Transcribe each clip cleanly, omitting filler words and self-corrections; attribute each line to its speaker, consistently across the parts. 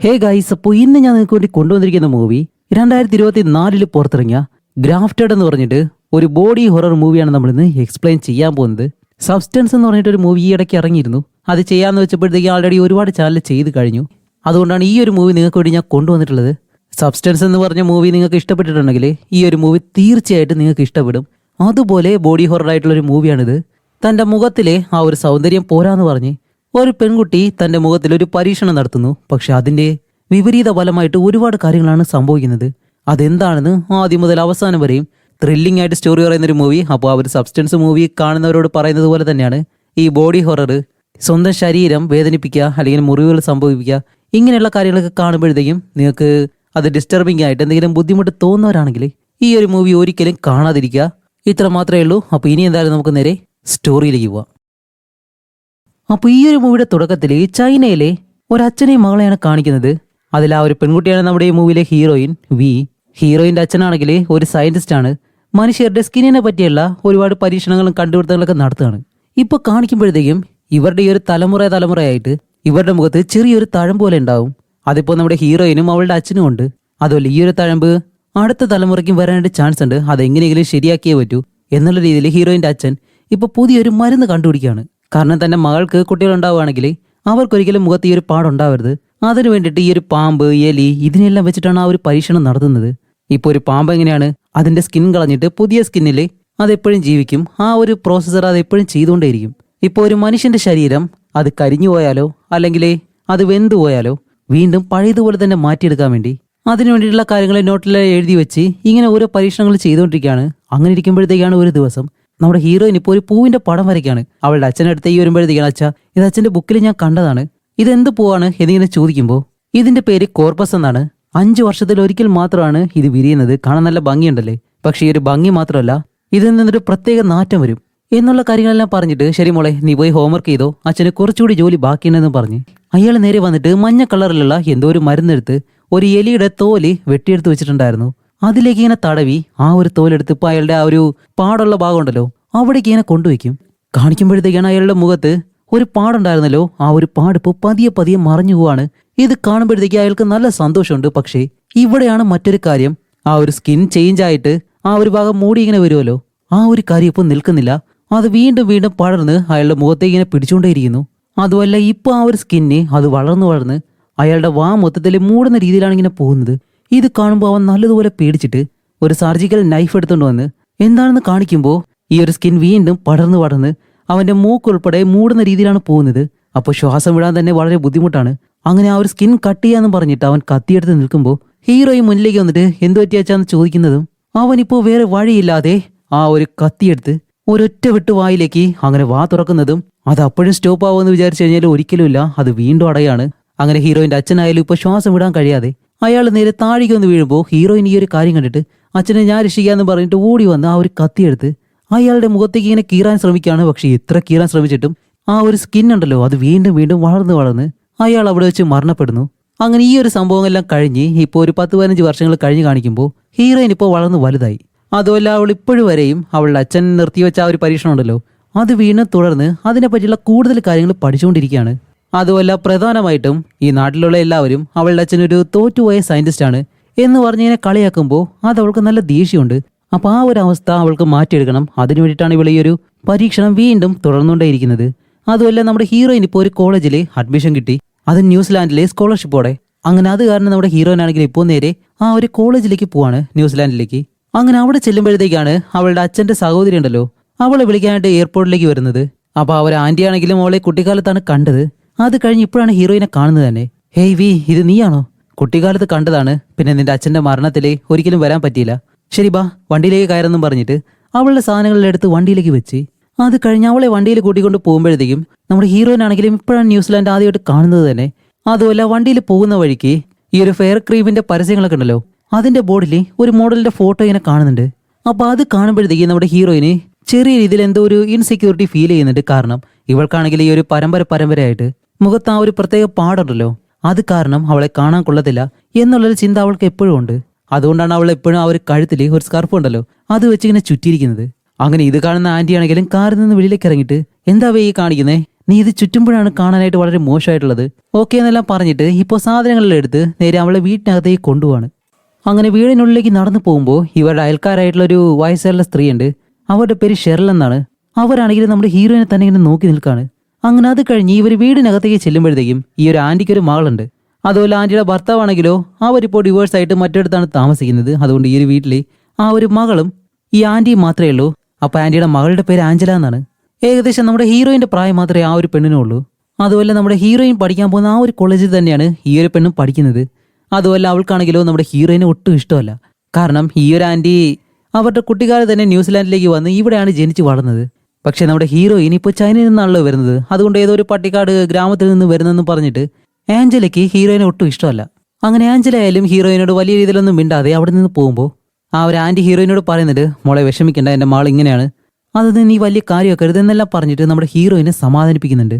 Speaker 1: Hey guys, അപ്പോൾ ഇന്ന് ഞാൻ നിങ്ങൾക്ക് വേണ്ടി കൊണ്ടുവന്നിരിക്കുന്ന മൂവി 2024 പുറത്തിറങ്ങിയ ഗ്രാഫ്റ്റഡ് എന്ന് പറഞ്ഞിട്ട് ഒരു ബോഡി ഹൊറർ മൂവിയാണ് നമ്മളിന്ന് എക്സ്പ്ലെയിൻ ചെയ്യാൻ പോകുന്നത്. സബ്സ്റ്റൻസ് എന്ന് പറഞ്ഞിട്ട് ഒരു മൂവി ഈ ഇടയ്ക്ക് ഇറങ്ങിയിരുന്നു. അത് ചെയ്യാമെന്ന് വെച്ചപ്പോഴത്തേക്ക് ആൾറെഡി ഒരുപാട് ചാനൽ ചെയ്ത് കഴിഞ്ഞു. അതുകൊണ്ടാണ് ഈ ഒരു മൂവി നിങ്ങൾക്ക് വേണ്ടി ഞാൻ കൊണ്ടുവന്നിട്ടുള്ളത്. സബ്സ്റ്റൻസ് എന്ന് പറഞ്ഞ മൂവി നിങ്ങൾക്ക് ഇഷ്ടപ്പെട്ടിട്ടുണ്ടെങ്കിൽ ഈ ഒരു മൂവി തീർച്ചയായിട്ടും നിങ്ങൾക്ക് ഇഷ്ടപ്പെടും. അതുപോലെ ബോഡി ഹൊറർ ആയിട്ടുള്ളൊരു മൂവിയാണിത്. തൻ്റെ മുഖത്തിലെ ആ ഒരു സൗന്ദര്യം പോരാന്ന് പറഞ്ഞ് ഒരു പെൺകുട്ടി തൻ്റെ മുഖത്തിൽ ഒരു പരീക്ഷണം നടത്തുന്നു. പക്ഷെ അതിൻ്റെ വിപരീത ഫലമായിട്ട് ഒരുപാട് കാര്യങ്ങളാണ് സംഭവിക്കുന്നത്. അതെന്താണെന്ന് ആദ്യം മുതൽ അവസാനം വരെയും ത്രില്ലിംഗ് ആയിട്ട് സ്റ്റോറി പറയുന്നൊരു മൂവി. അപ്പോൾ ആ ഒരു സബ്സ്റ്റൻസ് മൂവി കാണുന്നവരോട് പറയുന്നത് പോലെ തന്നെയാണ് ഈ ബോഡി ഹൊറർ. സ്വന്തം ശരീരം വേദനിപ്പിക്കുക അല്ലെങ്കിൽ മുറിവുകൾ സംഭവിപ്പിക്കുക ഇങ്ങനെയുള്ള കാര്യങ്ങളൊക്കെ കാണുമ്പോഴത്തേക്കും നിങ്ങൾക്ക് അത് ഡിസ്റ്റർബിംഗ് ആയിട്ട് എന്തെങ്കിലും ബുദ്ധിമുട്ട് തോന്നുന്നവരാണെങ്കിൽ ഈ ഒരു മൂവി ഒരിക്കലും കാണാതിരിക്കുക. ഇത്ര മാത്രമേ ഉള്ളൂ. അപ്പോൾ ഇനി എന്തായാലും നമുക്ക് നേരെ സ്റ്റോറിയിലേക്ക് പോവാം. അപ്പോൾ ഈ ഒരു മൂവിയുടെ തുടക്കത്തിൽ ചൈനയിലെ ഒരച്ഛനെയും മകളെയാണ് കാണിക്കുന്നത്. അതിൽ ആ ഒരു പെൺകുട്ടിയാണ് നമ്മുടെ ഈ മൂവിയിലെ ഹീറോയിൻ വി. ഹീറോയിൻ്റെ അച്ഛനാണെങ്കിൽ ഒരു സയന്റിസ്റ്റ് ആണ്. മനുഷ്യരുടെ സ്കിന്നിനെ പറ്റിയുള്ള ഒരുപാട് പരീക്ഷണങ്ങളും കണ്ടുപിടുത്തങ്ങളൊക്കെ നടത്തുകയാണ്. ഇപ്പോൾ കാണിക്കുമ്പോഴത്തേക്കും ഇവരുടെ ഈ ഒരു തലമുറയായിട്ട് ഇവരുടെ മുഖത്ത് ചെറിയൊരു തഴമ്പ് പോലെ ഉണ്ടാവും. അതിപ്പോൾ നമ്മുടെ ഹീറോയിനും അവളുടെ അച്ഛനും ഉണ്ട്. അതുപോലെ ഈ ഒരു തഴമ്പ് അടുത്ത തലമുറയ്ക്കും വരാനായിട്ട് ചാൻസ് ഉണ്ട്. അതെങ്ങനെയെങ്കിലും ശരിയാക്കിയേ പറ്റൂ എന്നുള്ള രീതിയിൽ ഹീറോയിൻ്റെ അച്ഛൻ ഇപ്പോൾ പുതിയൊരു മരുന്ന് കണ്ടുപിടിക്കുകയാണ്. കാരണം തന്റെ മകൾക്ക് കുട്ടികളുണ്ടാവുകയാണെങ്കിൽ അവർക്കൊരിക്കലും മുഖത്ത് ഈ ഒരു പാടുണ്ടാവരുത്. അതിനു വേണ്ടിയിട്ട് ഈ ഒരു പാമ്പ്, എലി ഇതിനെല്ലാം വെച്ചിട്ടാണ് ആ ഒരു പരീക്ഷണം നടത്തുന്നത്. ഇപ്പോൾ ഒരു പാമ്പ് എങ്ങനെയാണ് അതിന്റെ സ്കിൻ കളഞ്ഞിട്ട് പുതിയ സ്കിന്നിൽ അതെപ്പോഴും ജീവിക്കും. ആ ഒരു പ്രോസസ്സർ അത് എപ്പോഴും ചെയ്തുകൊണ്ടേയിരിക്കും. ഇപ്പോൾ ഒരു മനുഷ്യന്റെ ശരീരം അത് കരിഞ്ഞു പോയാലോ അല്ലെങ്കിൽ അത് വെന്തു പോയാലോ വീണ്ടും പഴയതുപോലെ തന്നെ മാറ്റിയെടുക്കാൻ വേണ്ടി അതിനു വേണ്ടിയിട്ടുള്ള കാര്യങ്ങൾ നോട്ടിൽ എഴുതി വെച്ച് ഇങ്ങനെ ഓരോ പരീക്ഷണങ്ങൾ ചെയ്തുകൊണ്ടിരിക്കുകയാണ്. അങ്ങനെ ഒരു ദിവസം നമ്മുടെ ഹീറോയിൻ ഇപ്പോൾ ഒരു പൂവിന്റെ പടം വരയ്ക്കാണ്. അവളുടെ അച്ഛനടുത്ത് ഈ വരുമ്പോഴത്തേക്കാണ്, അച്ഛാ ഇത് അച്ഛന്റെ ബുക്കിൽ ഞാൻ കണ്ടതാണ്, ഇതെന്ത് പൂവാണ് എന്നിങ്ങനെ ചോദിക്കുമ്പോൾ ഇതിന്റെ പേര് കോർപ്പസ് എന്നാണ്. 5 വർഷത്തിൽ ഒരിക്കൽ മാത്രമാണ് ഇത് വിരിയുന്നത്. കാണാൻ നല്ല ഭംഗിയുണ്ടല്ലേ, പക്ഷേ ഈ ഒരു ഭംഗി മാത്രമല്ല ഇതിൽ നിന്നൊരു പ്രത്യേക നാറ്റം വരും എന്നുള്ള കാര്യങ്ങളെല്ലാം പറഞ്ഞിട്ട്, ശരി മോളെ നീ പോയി ഹോംവർക്ക് ചെയ്തോ, അച്ഛന് കുറച്ചുകൂടി ജോലി ബാക്കിയുണ്ടെന്ന് പറഞ്ഞ് അയാൾ നേരെ വന്നിട്ട് മഞ്ഞ കളറിലുള്ള എന്തോ ഒരു മരുന്നെടുത്ത് ഒരു എലിയുടെ തോല് വെട്ടിയെടുത്ത് വെച്ചിട്ടുണ്ടായിരുന്നു. അതിലേക്ക് ഇങ്ങനെ തടവി ആ ഒരു തോലെടുത്ത് ഇപ്പൊ അയാളുടെ ആ ഒരു പാടുള്ള ഭാഗം ഉണ്ടല്ലോ അവിടേക്ക് ഇങ്ങനെ കൊണ്ടുവയ്ക്കും. കാണിക്കുമ്പോഴത്തേക്കാണ് അയാളുടെ മുഖത്ത് ഒരു പാടുണ്ടായിരുന്നല്ലോ, ആ ഒരു പാടിപ്പോ പതിയെ മറഞ്ഞു പോവാണ്. ഇത് കാണുമ്പോഴത്തേക്ക് അയാൾക്ക് നല്ല സന്തോഷമുണ്ട്. പക്ഷേ ഇവിടെയാണ് മറ്റൊരു കാര്യം. ആ ഒരു സ്കിൻ ചേഞ്ച് ആയിട്ട് ആ ഒരു ഭാഗം മൂടി ഇങ്ങനെ വരുമല്ലോ, ആ ഒരു കാര്യം ഇപ്പൊ നിൽക്കുന്നില്ല. അത് വീണ്ടും പടർന്ന് അയാളുടെ മുഖത്തേക്ക് ഇങ്ങനെ പിടിച്ചുകൊണ്ടേയിരിക്കുന്നു. അതുമല്ല ഇപ്പൊ ആ ഒരു സ്കിന്ന് അത് വളർന്ന് അയാളുടെ വാ മൊത്തത്തിൽ മൂടുന്ന രീതിയിലാണ് ഇങ്ങനെ പോകുന്നത്. ഇത് കാണുമ്പോൾ അവൻ നല്ലതുപോലെ പേടിച്ചിട്ട് ഒരു സർജിക്കൽ നൈഫ് എടുത്തുകൊണ്ട് വന്ന് എന്താണെന്ന് കാണിക്കുമ്പോൾ ഈ ഒരു സ്കിൻ വീണ്ടും പടർന്ന് അവന്റെ മൂക്കുൾപ്പെടെ മൂടുന്ന രീതിയിലാണ് പോകുന്നത്. അപ്പോൾ ശ്വാസം വിടാൻ തന്നെ വളരെ ബുദ്ധിമുട്ടാണ്. അങ്ങനെ ആ ഒരു സ്കിൻ കട്ട് ചെയ്യാന്ന് പറഞ്ഞിട്ട് അവൻ കത്തിയെടുത്ത് നിൽക്കുമ്പോൾ ഹീറോയും മുന്നിലേക്ക് വന്നിട്ട് എന്തു പറ്റിയാച്ചാന്ന് ചോദിക്കുന്നതും അവനിപ്പോൾ വേറെ വഴിയില്ലാതെ ആ ഒരു കത്തിയെടുത്ത് ഒരൊറ്റ വിട്ട് വായിലേക്ക് അങ്ങനെ വാ തുറക്കുന്നതും അത് അപ്പോഴും സ്റ്റോപ്പ് ആവുമെന്ന് വിചാരിച്ചു കഴിഞ്ഞാൽ ഒരിക്കലുമില്ല, അത് വീണ്ടും അടയാണ്. അങ്ങനെ ഹീറോയിന്റെ അച്ഛനായാലും ഇപ്പോൾ ശ്വാസം വിടാൻ കഴിയാതെ അയാൾ നേരെ താഴേക്ക് വന്ന് വീഴുമ്പോൾ ഹീറോയിൻ ഈ ഒരു കാര്യം കണ്ടിട്ട് അച്ഛനെ ഞാൻ രക്ഷിക്കാന്ന് പറഞ്ഞിട്ട് ഓടി വന്ന് ആ ഒരു കത്തിയെടുത്ത് അയാളുടെ മുഖത്തേക്ക് ഇങ്ങനെ കീറാൻ ശ്രമിക്കുകയാണ്. പക്ഷെ എത്ര കീറാൻ ശ്രമിച്ചിട്ടും ആ ഒരു സ്കിൻ ഉണ്ടല്ലോ അത് വീണ്ടും വളർന്ന് അയാൾ അവിടെ വെച്ച് മരണപ്പെടുന്നു. അങ്ങനെ ഈ ഒരു സംഭവങ്ങളെല്ലാം കഴിഞ്ഞ് ഇപ്പോൾ ഒരു 10-15 വർഷങ്ങൾ കഴിഞ്ഞ് കാണിക്കുമ്പോൾ ഹീറോയിൻ ഇപ്പോൾ വളർന്ന് വലുതായി. അതുമല്ല അവൾ ഇപ്പോഴും വരെയും അവളുടെ അച്ഛൻ നിർത്തിവെച്ച ആ ഒരു പരീക്ഷണം ഉണ്ടല്ലോ അത് വീണ്ടും തുടർന്ന് അതിനെപ്പറ്റിയുള്ള കൂടുതൽ കാര്യങ്ങൾ പഠിച്ചുകൊണ്ടിരിക്കുകയാണ്. അതുമല്ല പ്രധാനമായിട്ടും ഈ നാട്ടിലുള്ള എല്ലാവരും അവളുടെ അച്ഛനൊരു തോറ്റുപോയ സയന്റിസ്റ്റ് ആണ് എന്ന് പറഞ്ഞതിനെ കളിയാക്കുമ്പോൾ അത് അവൾക്ക് നല്ല ദേഷ്യമുണ്ട്. അപ്പൊ ആ ഒരു അവസ്ഥ അവൾക്ക് മാറ്റിയെടുക്കണം. അതിനു വേണ്ടിയിട്ടാണ് ഇവൾ ഈ ഒരു പരീക്ഷണം വീണ്ടും തുടർന്നുകൊണ്ടേയിരിക്കുന്നത്. അതുമല്ല നമ്മുടെ ഹീറോയിൻ ഇപ്പോൾ ഒരു കോളേജിൽ അഡ്മിഷൻ കിട്ടി, അത് ന്യൂസിലാൻഡിലെ സ്കോളർഷിപ്പോടെ. അങ്ങനെ അത് കാരണം നമ്മുടെ ഹീറോയിൻ ആണെങ്കിൽ ഇപ്പോൾ നേരെ ആ ഒരു കോളേജിലേക്ക് പോവാണ്, ന്യൂസിലാൻഡിലേക്ക്. അങ്ങനെ അവിടെ ചെല്ലുമ്പോഴത്തേക്കാണ് അവളുടെ അച്ഛന്റെ സഹോദരി ഉണ്ടല്ലോ അവളെ വിളിക്കാനായിട്ട് എയർപോർട്ടിലേക്ക് വരുന്നത്. അപ്പൊ അവർ ആന്റി ആണെങ്കിലും അവളെ കുട്ടിക്കാലത്താണ് കണ്ടത്. അത് കഴിഞ്ഞ് ഇപ്പോഴാണ് ഹീറോയിനെ കാണുന്നത് തന്നെ. ഹേയ് വി, ഇത് നീയാണോ? കുട്ടിക്കാലത്ത് കണ്ടതാണ്, പിന്നെ നിന്റെ അച്ഛന്റെ മരണത്തിലെ ഒരിക്കലും വരാൻ പറ്റിയില്ല. ശരി ബാ വണ്ടിയിലേക്ക് കയറെന്നും പറഞ്ഞിട്ട് അവളുടെ സാധനങ്ങളെല്ലാം എടുത്ത് വണ്ടിയിലേക്ക് വെച്ച് അത് കഴിഞ്ഞ് അവളെ വണ്ടിയിൽ കൂട്ടിക്കൊണ്ട് പോകുമ്പോഴത്തേക്കും നമ്മുടെ ഹീറോയിൻ ആണെങ്കിലും ഇപ്പോഴാണ് ന്യൂസിലാൻഡ് ആദ്യമായിട്ട് കാണുന്നത് തന്നെ. അതുമല്ല വണ്ടിയിൽ പോകുന്ന വഴിക്ക് ഈ ഒരു ഫെയർ ക്രീമിന്റെ പരസ്യങ്ങളൊക്കെ ഉണ്ടല്ലോ അതിന്റെ ബോർഡിൽ ഒരു മോഡലിന്റെ ഫോട്ടോ ഇങ്ങനെ കാണുന്നുണ്ട്. അപ്പൊ അത് കാണുമ്പോഴത്തേക്കും നമ്മുടെ ഹീറോയിന് ചെറിയ രീതിയിൽ എന്തോ ഒരു ഇൻസെക്യൂരിറ്റി ഫീൽ ചെയ്യുന്നുണ്ട്. കാരണം ഇവൾക്കാണെങ്കിൽ ഈ ഒരു പരമ്പരയായിട്ട് മുഖത്ത് ആ ഒരു പ്രത്യേക പാടുണ്ടല്ലോ അത് കാരണം അവളെ കാണാൻ കൊള്ളത്തില്ല എന്നുള്ളൊരു ചിന്ത അവൾക്ക് എപ്പോഴും ഉണ്ട്. അതുകൊണ്ടാണ് അവൾ എപ്പോഴും ആ ഒരു കഴുത്തിൽ ഒരു സ്കാർഫ് ഉണ്ടല്ലോ അത് വെച്ച് ഇങ്ങനെ ചുറ്റിയിരിക്കുന്നത്. അങ്ങനെ ഇത് കാണുന്ന ആന്റി ആണെങ്കിലും കാറിൽ നിന്ന് വെളിയിലേക്ക് ഇറങ്ങിയിട്ട് എന്താ വേ ഈ കാണിക്കുന്നേ, നീ ഇത് ചുറ്റുമ്പോഴാണ് കാണാനായിട്ട് വളരെ മോശമായിട്ടുള്ളത്. ഓക്കെ എന്നെല്ലാം പറഞ്ഞിട്ട് ഇപ്പോൾ സാധനങ്ങളെല്ലാം എടുത്ത് നേരെ അവളെ വീട്ടിനകത്തേക്ക് കൊണ്ടുപോവാണ്. അങ്ങനെ വീടിനുള്ളിലേക്ക് നടന്നു പോകുമ്പോൾ ഇവരുടെ അയൽക്കാരായിട്ടുള്ള ഒരു വയസ്സുള്ള സ്ത്രീയുണ്ട്. അവരുടെ പേര് ഷെറിൽ എന്നാണ്. അവരാണെങ്കിൽ നമ്മുടെ ഹീറോയിനെ തന്നെ ഇങ്ങനെ നോക്കി നിൽക്കാണ്. അങ്ങനെ അത് കഴിഞ്ഞ് ഇവർ വീടിനകത്തേക്ക് ചെല്ലുമ്പോഴത്തേക്കും ഈ ഒരു ആന്റിക്ക് ഒരു മകളുണ്ട്. അതുപോലെ ആന്റിയുടെ ഭർത്താവാണെങ്കിലോ അവരിപ്പോൾ ഡിവോഴ്സ് ആയിട്ട് മറ്റൊരിടത്താണ് താമസിക്കുന്നത്. അതുകൊണ്ട് ഈ ഒരു വീട്ടിൽ ആ ഒരു മകളും ഈ ആന്റിയും മാത്രമേ ഉള്ളൂ. അപ്പൊ ആന്റിയുടെ മകളുടെ പേര് ആഞ്ചല എന്നാണ്. ഏകദേശം നമ്മുടെ ഹീറോയിന്റെ പ്രായം മാത്രമേ ആ ഒരു പെണ്ണിനുള്ളൂ. അതുപോലെ നമ്മുടെ ഹീറോയിൻ പഠിക്കാൻ പോകുന്ന ആ ഒരു കോളേജിൽ തന്നെയാണ് ഈ ഒരു പെണ്ണും പഠിക്കുന്നത്. അതുപോലെ അവൾക്കാണെങ്കിലോ നമ്മുടെ ഹീറോയിനെ ഒട്ടും ഇഷ്ടമല്ല. കാരണം ഈ ഒരു ആന്റി അവരുടെ കുട്ടിക്കാലം തന്നെ ന്യൂസിലാൻഡിലേക്ക് വന്ന് ഇവിടെയാണ് ജനിച്ചു വളർന്നത്. പക്ഷെ നമ്മുടെ ഹീറോയിൻ ഇപ്പോൾ ചൈനയിൽ നിന്നാണല്ലോ വരുന്നത്. അതുകൊണ്ട് ഏതോ ഒരു പട്ടിക്കാട് ഗ്രാമത്തിൽ നിന്ന് വരുന്നെന്ന് പറഞ്ഞിട്ട് ആഞ്ചലയ്ക്ക് ഹീറോയിനെ ഒട്ടും ഇഷ്ടമല്ല. അങ്ങനെ ആഞ്ചല ആയാലും ഹീറോയിനോട് വലിയ രീതിയിലൊന്നും മിണ്ടാതെ അവിടെ നിന്ന് പോകുമ്പോൾ ആ ഒരു ആന്റി ഹീറോയിനോട് പറയുന്നുണ്ട്, മോളെ വിഷമിക്കേണ്ട, എൻ്റെ മാൾ ഇങ്ങനെയാണ്, അതൊന്നും നീ വലിയ കാര്യമൊക്കെ എന്നെല്ലാം പറഞ്ഞിട്ട് നമ്മുടെ ഹീറോയിനെ സമാധാനിപ്പിക്കുന്നുണ്ട്.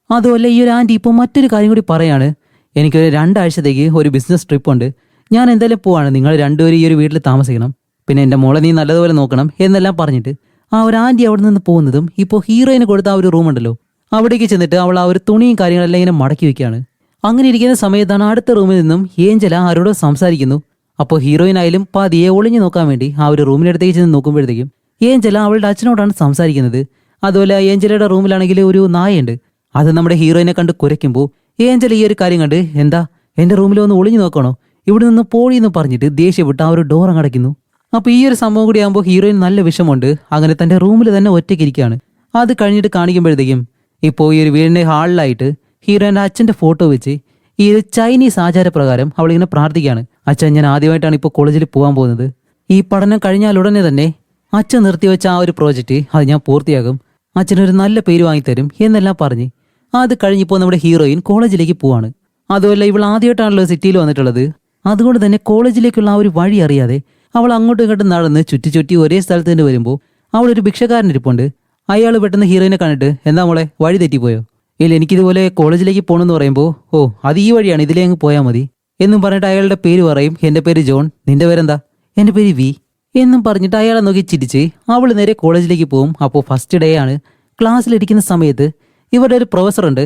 Speaker 1: അതുമല്ല ഈ ഒരു ആന്റി ഇപ്പോൾ മറ്റൊരു കാര്യം കൂടി പറയാണ്, എനിക്കൊരു 2 ആഴ്ചത്തേക്ക് ഒരു ബിസിനസ് ട്രിപ്പ് ഉണ്ട്, ഞാൻ എന്തായാലും പോവാണ്, നിങ്ങൾ രണ്ടുപേരും ഈ ഒരു വീട്ടിൽ താമസിക്കണം, പിന്നെ എൻ്റെ മോളെ നീ നല്ലതുപോലെ നോക്കണം എന്നെല്ലാം പറഞ്ഞിട്ട് ആ ഒരു ആന്റി അവിടെ നിന്ന് പോകുന്നതും ഇപ്പോൾ ഹീറോയിന് കൊടുത്ത ആ ഒരു റൂം ഉണ്ടല്ലോ അവിടേക്ക് ചെന്നിട്ട് അവൾ ആ ഒരു തുണിയും കാര്യങ്ങളെല്ലാം ഇങ്ങനെ മടക്കി വെക്കുകയാണ്. അങ്ങനെ ഇരിക്കുന്ന സമയത്താണ് അടുത്ത റൂമിൽ നിന്നും ഏഞ്ചല ആരോടോ സംസാരിക്കുന്നു. അപ്പോൾ ഹീറോയിനായാലും പതിയെ ഒളിഞ്ഞു നോക്കാൻ വേണ്ടി ആ ഒരു റൂമിനടുത്തേക്ക് ചെന്ന് നോക്കുമ്പോഴത്തേക്കും ഏഞ്ചല അവളുടെ അച്ഛനോടാണ് സംസാരിക്കുന്നത്. അതുപോലെ ഏഞ്ചലയുടെ റൂമിലാണെങ്കിൽ ഒരു നായയുണ്ട്. അത് നമ്മുടെ ഹീറോയിനെ കണ്ട് കുരയ്ക്കുമ്പോൾ ഏഞ്ചല ഈ ഒരു കാര്യം കണ്ട്, എന്താ എൻ്റെ റൂമിൽ ഒന്ന് ഒളിഞ്ഞു നോക്കണോ, ഇവിടെ നിന്ന് പോഴിയെന്ന് പറഞ്ഞിട്ട് ദേഷ്യപ്പെട്ട് ആ ഒരു ഡോർ അടയ്ക്കുന്നു. അപ്പോൾ ഈ ഒരു സംഭവം കൂടി ആകുമ്പോൾ ഹീറോയിൻ നല്ല വിഷമമുണ്ട്. അങ്ങനെ തൻ്റെ റൂമിൽ തന്നെ ഒറ്റയ്ക്കിരിക്കുകയാണ്. അത് കഴിഞ്ഞിട്ട് കാണിക്കുമ്പോഴത്തേക്കും ഇപ്പോൾ ഈ ഒരു വീടിൻ്റെ ഹാളിലായിട്ട് ഹീറോയിൻ്റെ അച്ഛൻ്റെ ഫോട്ടോ വെച്ച് ഈ ഒരു ചൈനീസ് ആചാരപ്രകാരം അവളിങ്ങനെ പ്രാർത്ഥിക്കുകയാണ്, അച്ഛൻ ഞാൻ ആദ്യമായിട്ടാണ് ഇപ്പോൾ കോളേജിൽ പോകാൻ പോകുന്നത്, ഈ പഠനം കഴിഞ്ഞാൽ ഉടനെ തന്നെ അച്ഛൻ നിർത്തിവെച്ച ആ ഒരു പ്രോജക്റ്റ് അത് ഞാൻ പൂർത്തിയാകും, അച്ഛനൊരു നല്ല പേര് വാങ്ങിത്തരും എന്നെല്ലാം പറഞ്ഞ് അത് കഴിഞ്ഞിപ്പോൾ നമ്മുടെ ഹീറോയിൻ കോളേജിലേക്ക് പോവാണ്. അതുമല്ല ഇവൾ ആദ്യമായിട്ടാണല്ലോ സിറ്റിയിൽ വന്നിട്ടുള്ളത്. അതുകൊണ്ട് തന്നെ കോളേജിലേക്കുള്ള ആ ഒരു വഴി അറിയാതെ അവൾ അങ്ങോട്ടും ഇങ്ങോട്ടും നടന്ന് ചുറ്റി ഒരേ സ്ഥലത്ത് തന്നെ വരുമ്പോൾ അവിടെ ഒരു ഭിക്ഷക്കാരൻ ഇരിപ്പുണ്ട്. അയാൾ പെട്ടെന്ന് ഹീറോയിനെ കണ്ടിട്ട്, എന്താ മോളെ വഴി തെറ്റിപ്പോയോ, ഇല്ല എനിക്കിതുപോലെ കോളേജിലേക്ക് പോകണമെന്ന് പറയുമ്പോൾ, ഓ അത് ഈ വഴിയാണ്, ഇതിലേ അങ്ങ് പോയാൽ മതി എന്നും പറഞ്ഞിട്ട് അയാളുടെ പേര് പറയും. എൻ്റെ പേര് ജോൺ, നിന്റെ പേരെന്താ, എൻ്റെ പേര് വി എന്നും പറഞ്ഞിട്ട് അയാളെ നോക്കി ചിരിച്ച് അവൾ നേരെ കോളേജിലേക്ക് പോകും. അപ്പോൾ ഫസ്റ്റ് ഡേ ആണ്. ക്ലാസ്സിലിരിക്കുന്ന സമയത്ത് ഇവരുടെ ഒരു പ്രൊഫസറുണ്ട്,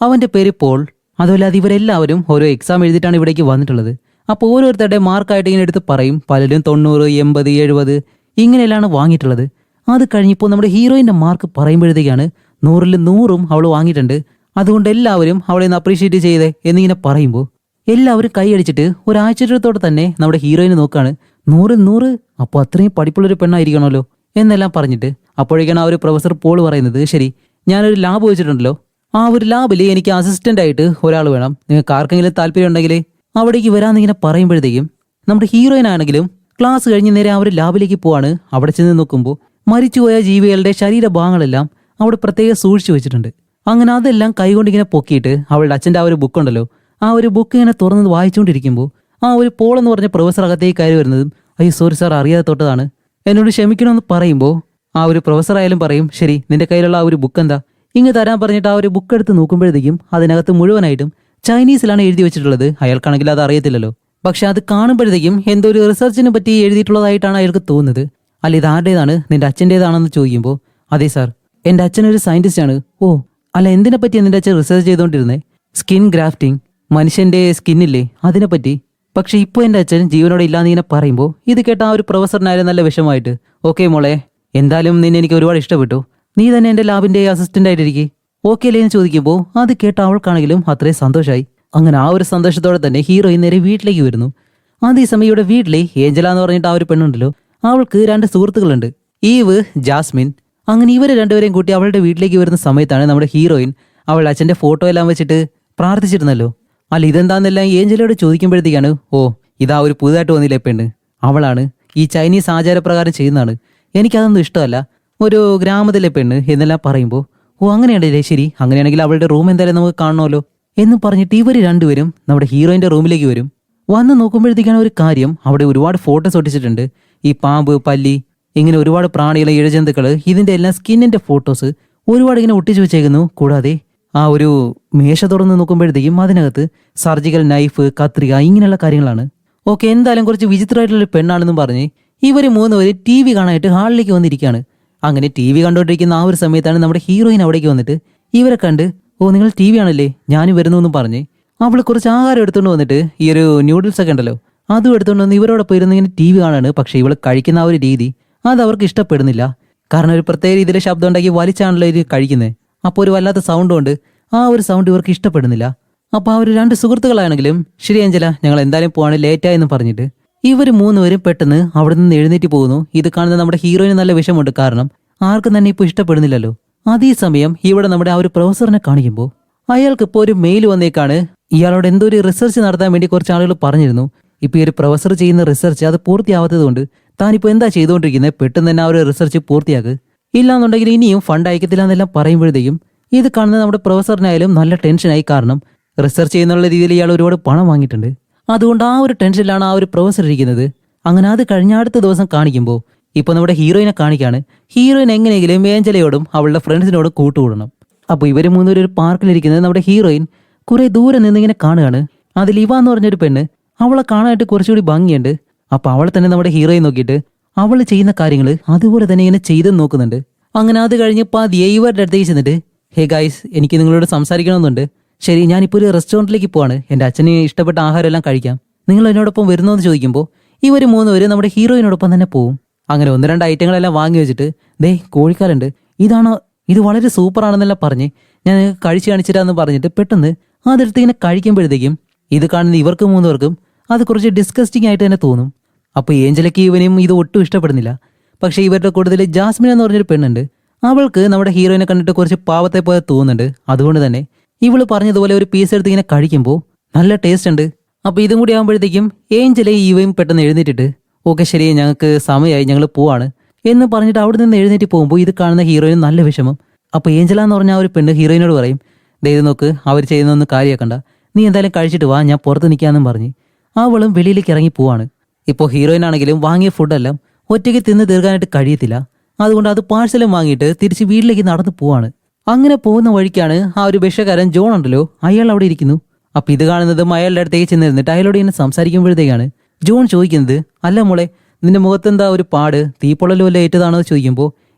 Speaker 1: അവൻ്റെ പേര് പോൾ. അതുപോലെ അത് ഇവരെല്ലാവരും ഓരോ എക്സാം എഴുതിയിട്ടാണ് ഇവിടേക്ക് വന്നിട്ടുള്ളത്. അപ്പോൾ ഓരോരുത്തരുടെ മാർക്കായിട്ട് ഇങ്ങനെ എടുത്ത് പറയും. പലരും 90, 80, 70 ഇങ്ങനെയെല്ലാം വാങ്ങിയിട്ടുള്ളത്. അത് കഴിഞ്ഞപ്പോൾ നമ്മുടെ ഹീറോയിൻ്റെ മാർക്ക് പറയുമ്പോഴത്തേക്കാണ് 100ൽ 100 അവൾ വാങ്ങിയിട്ടുണ്ട്. അതുകൊണ്ട് എല്ലാവരും അവളെ ഒന്ന് അപ്രീഷിയേറ്റ് ചെയ്തേ എന്നിങ്ങനെ പറയുമ്പോൾ എല്ലാവരും കൈയടിച്ചിട്ട് ഒരാശ്ചര്യത്തോടെ തന്നെ നമ്മുടെ ഹീറോയിനെ നോക്കാണ്. 100ൽ 100, അപ്പോൾ അത്രയും പഠിപ്പുള്ളൊരു പെണ്ണായിരിക്കണമല്ലോ എന്നെല്ലാം പറഞ്ഞിട്ട് അപ്പോഴേക്കാണ് ആ ഒരു പ്രൊഫസർ പോൾ പറയുന്നത്, ശരി ഞാനൊരു ലാബ് വെച്ചിട്ടുണ്ടല്ലോ, ആ ഒരു ലാബിൽ എനിക്ക് അസിസ്റ്റന്റ് ആയിട്ട് ഒരാൾ വേണം, നിങ്ങൾക്ക് ആർക്കെങ്കിലും താല്പര്യം ഉണ്ടെങ്കിൽ അവിടേക്ക് വരാമെന്നിങ്ങനെ പറയുമ്പോഴത്തേക്കും നമ്മുടെ ഹീറോയിൻ ആണെങ്കിലും ക്ലാസ് കഴിഞ്ഞ് നേരെ ആ ഒരു ലാബിലേക്ക് പോവാണ്. അവിടെ ചെന്ന് നോക്കുമ്പോൾ മരിച്ചുപോയ ജീവികളുടെ ശരീരഭാഗങ്ങളെല്ലാം അവിടെ പ്രത്യേകം സൂക്ഷിച്ചു വെച്ചിട്ടുണ്ട്. അങ്ങനെ അതെല്ലാം കൈകൊണ്ടിങ്ങനെ പൊക്കിയിട്ട് അവളുടെ അച്ഛൻ്റെ ആ ഒരു ബുക്കുണ്ടല്ലോ ആ ഒരു ബുക്ക് ഇങ്ങനെ തുറന്നത് വായിച്ചുകൊണ്ടിരിക്കുമ്പോൾ ആ ഒരു പോൾ എന്ന് പറഞ്ഞ പ്രൊഫസർ അകത്തേക്ക് കയറി വരുന്നതും, അയ്യോ സോറി സാർ അറിയാതെ തൊട്ടതാണ്, എന്നോട് ക്ഷമിക്കണമെന്ന് പറയുമ്പോൾ ആ ഒരു പ്രൊഫസർ ആയാലും പറയും, ശരി നിന്റെ കയ്യിലുള്ള ആ ഒരു ബുക്ക് എന്താ, ഇങ്ങ് തരാൻ പറഞ്ഞിട്ട് ആ ഒരു ബുക്ക് എടുത്ത് നോക്കുമ്പോഴത്തേക്കും അതിനകത്ത് മുഴുവനായിട്ടും ചൈനീസിലാണ് എഴുതി വെച്ചിട്ടുള്ളത്. അയാൾക്കാണെങ്കിൽ അത് അറിയത്തില്ലല്ലോ. പക്ഷെ അത് കാണുമ്പോഴത്തേക്കും എന്തോ ഒരു റിസർച്ചിനെ പറ്റി എഴുതിയിട്ടുള്ളതായിട്ടാണ് അയാൾക്ക് തോന്നുന്നത്. അല്ല ഇത് ആരുടേതാണ്, നിന്റെ അച്ഛൻ്റേതാണെന്ന് ചോദിക്കുമ്പോൾ, അതെ സാർ എൻ്റെ അച്ഛനൊരു സയന്റിസ്റ്റ് ആണ്. ഓ അല്ല എന്തിനെ പറ്റിയാണ് നിന്റെ അച്ഛൻ റിസർച്ച് ചെയ്തുകൊണ്ടിരുന്നത്? സ്കിൻ ഗ്രാഫ്റ്റിംഗ്, മനുഷ്യന്റെ സ്കിന്നില്ലേ അതിനെപ്പറ്റി. പക്ഷെ ഇപ്പോൾ എൻ്റെ അച്ഛൻ ജീവനോടെ ഇല്ലാന്ന് ഇങ്ങനെ പറയുമ്പോൾ ഇത് കേട്ട ആ ഒരു പ്രൊഫസറിനായാലും നല്ല വിഷമമായിട്ട്, ഓക്കെ മോളെ എന്തായാലും നിന്നെ എനിക്ക് ഒരുപാട് ഇഷ്ടപ്പെട്ടു, നീ തന്നെ എൻ്റെ ലാബിൻ്റെ അസിസ്റ്റന്റ് ആയിട്ടിരിക്കെ, ഓക്കെ അല്ലേ എന്ന് ചോദിക്കുമ്പോൾ അത് കേട്ട അവൾക്കാണെങ്കിലും അത്രയും സന്തോഷമായി. അങ്ങനെ ആ ഒരു സന്തോഷത്തോടെ തന്നെ ഹീറോയിൻ നേരെ വീട്ടിലേക്ക് വരുന്നു. അതേസമയം ഇവിടെ വീട്ടിലെ ഏഞ്ചല എന്ന് പറഞ്ഞിട്ട് ആ ഒരു പെണ്ണുണ്ടല്ലോ അവൾക്ക് 2 സുഹൃത്തുക്കളുണ്ട്, ഈവ്, ജാസ്മിൻ. അങ്ങനെ ഇവർ രണ്ടുപേരെയും കൂട്ടി അവളുടെ വീട്ടിലേക്ക് വരുന്ന സമയത്താണ് നമ്മുടെ ഹീറോയിൻ അവളുടെ അച്ഛൻ്റെ ഫോട്ടോ എല്ലാം വെച്ചിട്ട് പ്രാർത്ഥിച്ചിരുന്നല്ലോ. അല്ല ഇതെന്താന്നെല്ലാം ഏഞ്ചലയോട് ചോദിക്കുമ്പോഴത്തേക്കാണ്, ഓ ഇതാ ഒരു പുതുതായിട്ട് വന്നില്ലേ പെണ്ണ്, അവളാണ് ഈ ചൈനീസ് ആചാരപ്രകാരം ചെയ്യുന്നതാണ്, എനിക്കതൊന്നും ഇഷ്ടമല്ല, ഒരു ഗ്രാമത്തിലെ പെണ്ണ് എന്നെല്ലാം പറയുമ്പോൾ, ഓ അങ്ങനെയുണ്ടല്ലേ, ശരി അങ്ങനെയാണെങ്കിൽ അവളുടെ റൂം എന്തായാലും നമുക്ക് കാണണമല്ലോ എന്ന് പറഞ്ഞിട്ട് ഇവർ രണ്ടുപേരും നമ്മുടെ ഹീറോയിൻ്റെ റൂമിലേക്ക് വരും. വന്ന് നോക്കുമ്പോഴത്തേക്കാണ് ഒരു കാര്യം, അവിടെ ഒരുപാട് ഫോട്ടോസ് ഒട്ടിച്ചിട്ടുണ്ട്. ഈ പാമ്പ്, പല്ലി, ഇങ്ങനെ ഒരുപാട് പ്രാണികൾ, ഇഴജന്തുക്കൾ, ഇതിൻ്റെ എല്ലാം സ്കിന്നിൻ്റെ ഫോട്ടോസ് ഒരുപാട് ഇങ്ങനെ ഒട്ടിച്ചു വെച്ചേക്കുന്നു. കൂടാതെ ആ ഒരു മേശ തുറന്ന് നോക്കുമ്പോഴത്തേക്കും അതിനകത്ത് സർജിക്കൽ നൈഫ്, കത്രിക ഇങ്ങനെയുള്ള കാര്യങ്ങളാണ്. ഓക്കെ എന്തായാലും കുറച്ച് വിചിത്രമായിട്ടുള്ളൊരു പെണ്ണാണെന്നും പറഞ്ഞ് ഇവർ 3 പേര് TV കാണാനായിട്ട് ഹാളിലേക്ക് വന്നിരിക്കുകയാണ്. അങ്ങനെ TV കണ്ടുകൊണ്ടിരിക്കുന്ന ആ ഒരു സമയത്താണ് നമ്മുടെ ഹീറോയിൻ അവിടേക്ക് വന്നിട്ട്, ഇവരെ കണ്ട് ഓ നിങ്ങൾ ടി വി ആണല്ലേ ഞാനും വരുന്നു എന്നും പറഞ്ഞ് അവൾ കുറച്ച് ആഹാരം എടുത്തുകൊണ്ട് വന്നിട്ട് ഈ ഒരു ന്യൂഡിൽസ് ഒക്കെ ഉണ്ടല്ലോ അതും എടുത്തുകൊണ്ട് വന്ന് ഇവരോടൊപ്പം ഇരുന്ന് ഇങ്ങനെ ടി വി കാണാണ്. പക്ഷെ ഇവള് കഴിക്കുന്ന ആ ഒരു രീതി അത് അവർക്ക് ഇഷ്ടപ്പെടുന്നില്ല. കാരണം ഒരു പ്രത്യേക രീതിയിൽ ശബ്ദം ഉണ്ടാക്കി വലിച്ചാണല്ലോ ഇത് കഴിക്കുന്നത്. അപ്പോൾ ഒരു വല്ലാത്ത സൗണ്ട് കൊണ്ട് ആ ഒരു സൗണ്ട് ഇവർക്ക് ഇഷ്ടപ്പെടുന്നില്ല. അപ്പോൾ ആ ഒരു രണ്ട് സുഹൃത്തുക്കളാണെങ്കിലും ശരി അഞ്ജല ഞങ്ങൾ എന്തായാലും പോവാണ് ലേറ്റായെന്ന് പറഞ്ഞിട്ട് ഇവർ മൂന്നുപേരും പെട്ടെന്ന് അവിടെ നിന്ന് എഴുന്നേറ്റ് പോകുന്നു. ഇത് കാണുന്ന നമ്മുടെ ഹീറോയിന് നല്ല വിഷമമുണ്ട്. കാരണം ആർക്കും തന്നെ ഇപ്പോൾ ഇഷ്ടപ്പെടുന്നില്ലല്ലോ. അതേസമയം ഇവിടെ നമ്മുടെ ആ ഒരു പ്രൊഫസറിനെ കാണിക്കുമ്പോൾ അയാൾക്ക് ഇപ്പോൾ ഒരു മെയിൽ വന്നേക്കാണ്. ഇയാളോട് എന്തോ ഒരു റിസർച്ച് നടത്താൻ വേണ്ടി കുറച്ച് ആളുകൾ പറഞ്ഞിരുന്നു. ഇപ്പൊ ഈ ഒരു പ്രൊഫസർ ചെയ്യുന്ന റിസർച്ച് അത് പൂർത്തിയാവാത്തത് കൊണ്ട് താനിപ്പോൾ എന്താ ചെയ്തുകൊണ്ടിരിക്കുന്നത്, പെട്ടെന്ന് തന്നെ ആ ഒരു റിസർച്ച് പൂർത്തിയാക്ക്, ഇല്ലാന്നുണ്ടെങ്കിൽ ഇനിയും ഫണ്ട് അയക്കത്തില്ല എന്നെല്ലാം പറയുമ്പോഴത്തേക്കും ഇത് കാണുന്ന നമ്മുടെ പ്രൊഫസറിനായാലും നല്ല ടെൻഷനായി. കാരണം റിസർച്ച് ചെയ്യുന്നുള്ള രീതിയിൽ ഇയാൾ ഒരുപാട് പണം വാങ്ങിയിട്ടുണ്ട്. അതുകൊണ്ട് ആ ഒരു ടെൻഷനിലാണ് ആ ഒരു പ്രൊഫസർ ഇരിക്കുന്നത്. അങ്ങനെ അത് കഴിഞ്ഞ അടുത്ത ദിവസം കാണിക്കുമ്പോൾ ഇപ്പൊ നമ്മുടെ ഹീറോയിനെ കാണിക്കാണ്. ഹീറോയിൻ എങ്ങനെയെങ്കിലും ഏഞ്ചലയോടും അവളുടെ ഫ്രണ്ട്സിനോടും കൂട്ടുകൂടണം. അപ്പോൾ ഇവര് മൂന്നുപേരും ഒരു പാർക്കിലിരിക്കുന്നത് നമ്മുടെ ഹീറോയിൻ കുറെ ദൂരെ നിന്നിങ്ങനെ കാണുകയാണ്. അതിൽ ഇവ എന്ന് പറഞ്ഞൊരു പെണ്ണ് അവളെ കാണാനായിട്ട് കുറച്ചുകൂടി ഭംഗിയുണ്ട്. അപ്പൊ അവളെ തന്നെ നമ്മുടെ ഹീറോയിൻ നോക്കിയിട്ട് അവൾ ചെയ്യുന്ന കാര്യങ്ങൾ അതുപോലെ തന്നെ ഇങ്ങനെ ചെയ്തെന്ന് നോക്കുന്നുണ്ട്. അങ്ങനെ അത് കഴിഞ്ഞ് പതിയെ ഇവരുടെ അടുത്തേക്ക് ചെന്നിട്ട് ഹേ ഗൈസ് എനിക്ക് നിങ്ങളോട് സംസാരിക്കണമെന്നുണ്ട്. ശരി ഞാനിപ്പോൾ ഒരു റെസ്റ്റോറൻറ്റിലേക്ക് പോവാണ്, എൻ്റെ അച്ഛന് ഇഷ്ടപ്പെട്ട ആഹാരം എല്ലാം കഴിക്കാം, നിങ്ങൾ എന്നോടൊപ്പം വരുന്നോ എന്ന് ചോദിക്കുമ്പോൾ ഇവർ മൂന്നുപേരും നമ്മുടെ ഹീറോയിനോടൊപ്പം തന്നെ പോവും. അങ്ങനെ ഒന്ന് രണ്ട് ഐറ്റങ്ങളെല്ലാം വാങ്ങി വെച്ചിട്ട് ദേ കോഴിക്കാലുണ്ട്, ഇതാണോ, ഇത് വളരെ സൂപ്പറാണെന്നെല്ലാം പറഞ്ഞ് ഞാൻ കഴിച്ച് കാണിച്ചിട്ടാന്ന് പറഞ്ഞിട്ട് പെട്ടെന്ന് അതെടുത്ത് ഇങ്ങനെ കഴിക്കുമ്പോഴത്തേക്കും ഇത് കാണുന്ന ഇവർക്ക് മൂന്നുപേർക്കും അത് കുറച്ച് ഡിസ്കസ്റ്റിംഗ് ആയിട്ട് തന്നെ തോന്നും. അപ്പോൾ ഏഞ്ചലയ്ക്ക് ഇവനും ഇത് ഒട്ടും ഇഷ്ടപ്പെടുന്നില്ല. പക്ഷേ ഇവരുടെ കൂടുതൽ ജാസ്മിൻ എന്ന് പറഞ്ഞൊരു പെണ്ണുണ്ട്. അവൾക്ക് നമ്മുടെ ഹീറോയിനെ കണ്ടിട്ട് കുറച്ച് പാവത്തെ പോലെ തോന്നുന്നുണ്ട്. അതുകൊണ്ട് തന്നെ ഇവള് പറഞ്ഞതുപോലെ ഒരു പീസ് എടുത്ത് ഇങ്ങനെ കഴിക്കുമ്പോൾ നല്ല ടേസ്റ്റ് ഉണ്ട്. അപ്പോൾ ഇതും കൂടി ആകുമ്പോഴത്തേക്കും ഏഞ്ചലയും ഇവയും പെട്ടെന്ന് എഴുന്നേറ്റിട്ട് ഓക്കെ ശരി ഞങ്ങൾക്ക് സമയമായി ഞങ്ങൾ പോവാണ് എന്ന് പറഞ്ഞിട്ട് അവിടെ നിന്ന് എഴുന്നേറ്റ് പോകുമ്പോൾ ഇത് കാണുന്ന ഹീറോയിന് നല്ല വിഷമം. അപ്പോൾ ഏഞ്ചല എന്ന് പറഞ്ഞ ആ ഒരു പെണ്ണ് ഹീറോയിനോട് പറയും ദേ ഇത് നോക്ക് അവർ ചെയ്യുന്നൊന്നും കാര്യമാക്കണ്ട, നീ എന്തായാലും കഴിച്ചിട്ട് വാ, ഞാൻ പുറത്ത് നിൽക്കാമെന്നും പറഞ്ഞ് അവളും വെളിയിലേക്ക് ഇറങ്ങി പോവാണ്. ഇപ്പോൾ ഹീറോയിൻ ആണെങ്കിലും വാങ്ങിയ ഫുഡെല്ലാം ഒറ്റയ്ക്ക് തിന്ന് തീർക്കാനായിട്ട് കഴിയത്തില്ല. അതുകൊണ്ട് അത് പാഴ്സലും വാങ്ങിയിട്ട് തിരിച്ച് വീട്ടിലേക്ക് നടന്നു പോവാണ്. അങ്ങനെ പോകുന്ന വഴിക്കാണ് ആ ഒരു ഭിക്ഷക്കാരൻ ജോൺ ഉണ്ടല്ലോ അയാൾ അവിടെ ഇരിക്കുന്നു. അപ്പൊ ഇത് കാണുന്നതും അയാളുടെ അടുത്തേക്ക് ചെന്നിരുന്നിട്ട് അയാളോട് ഇങ്ങനെ സംസാരിക്കുമ്പോഴത്തേക്കാണ് ജോൺ ചോദിക്കുന്നത് അല്ല മോളെ നിന്റെ മുഖത്തെന്താ ഒരു പാട്, തീപ്പൊള്ളൽ വല്ല ഏറ്റതാണോ ചോദിക്കുമ്പോൾ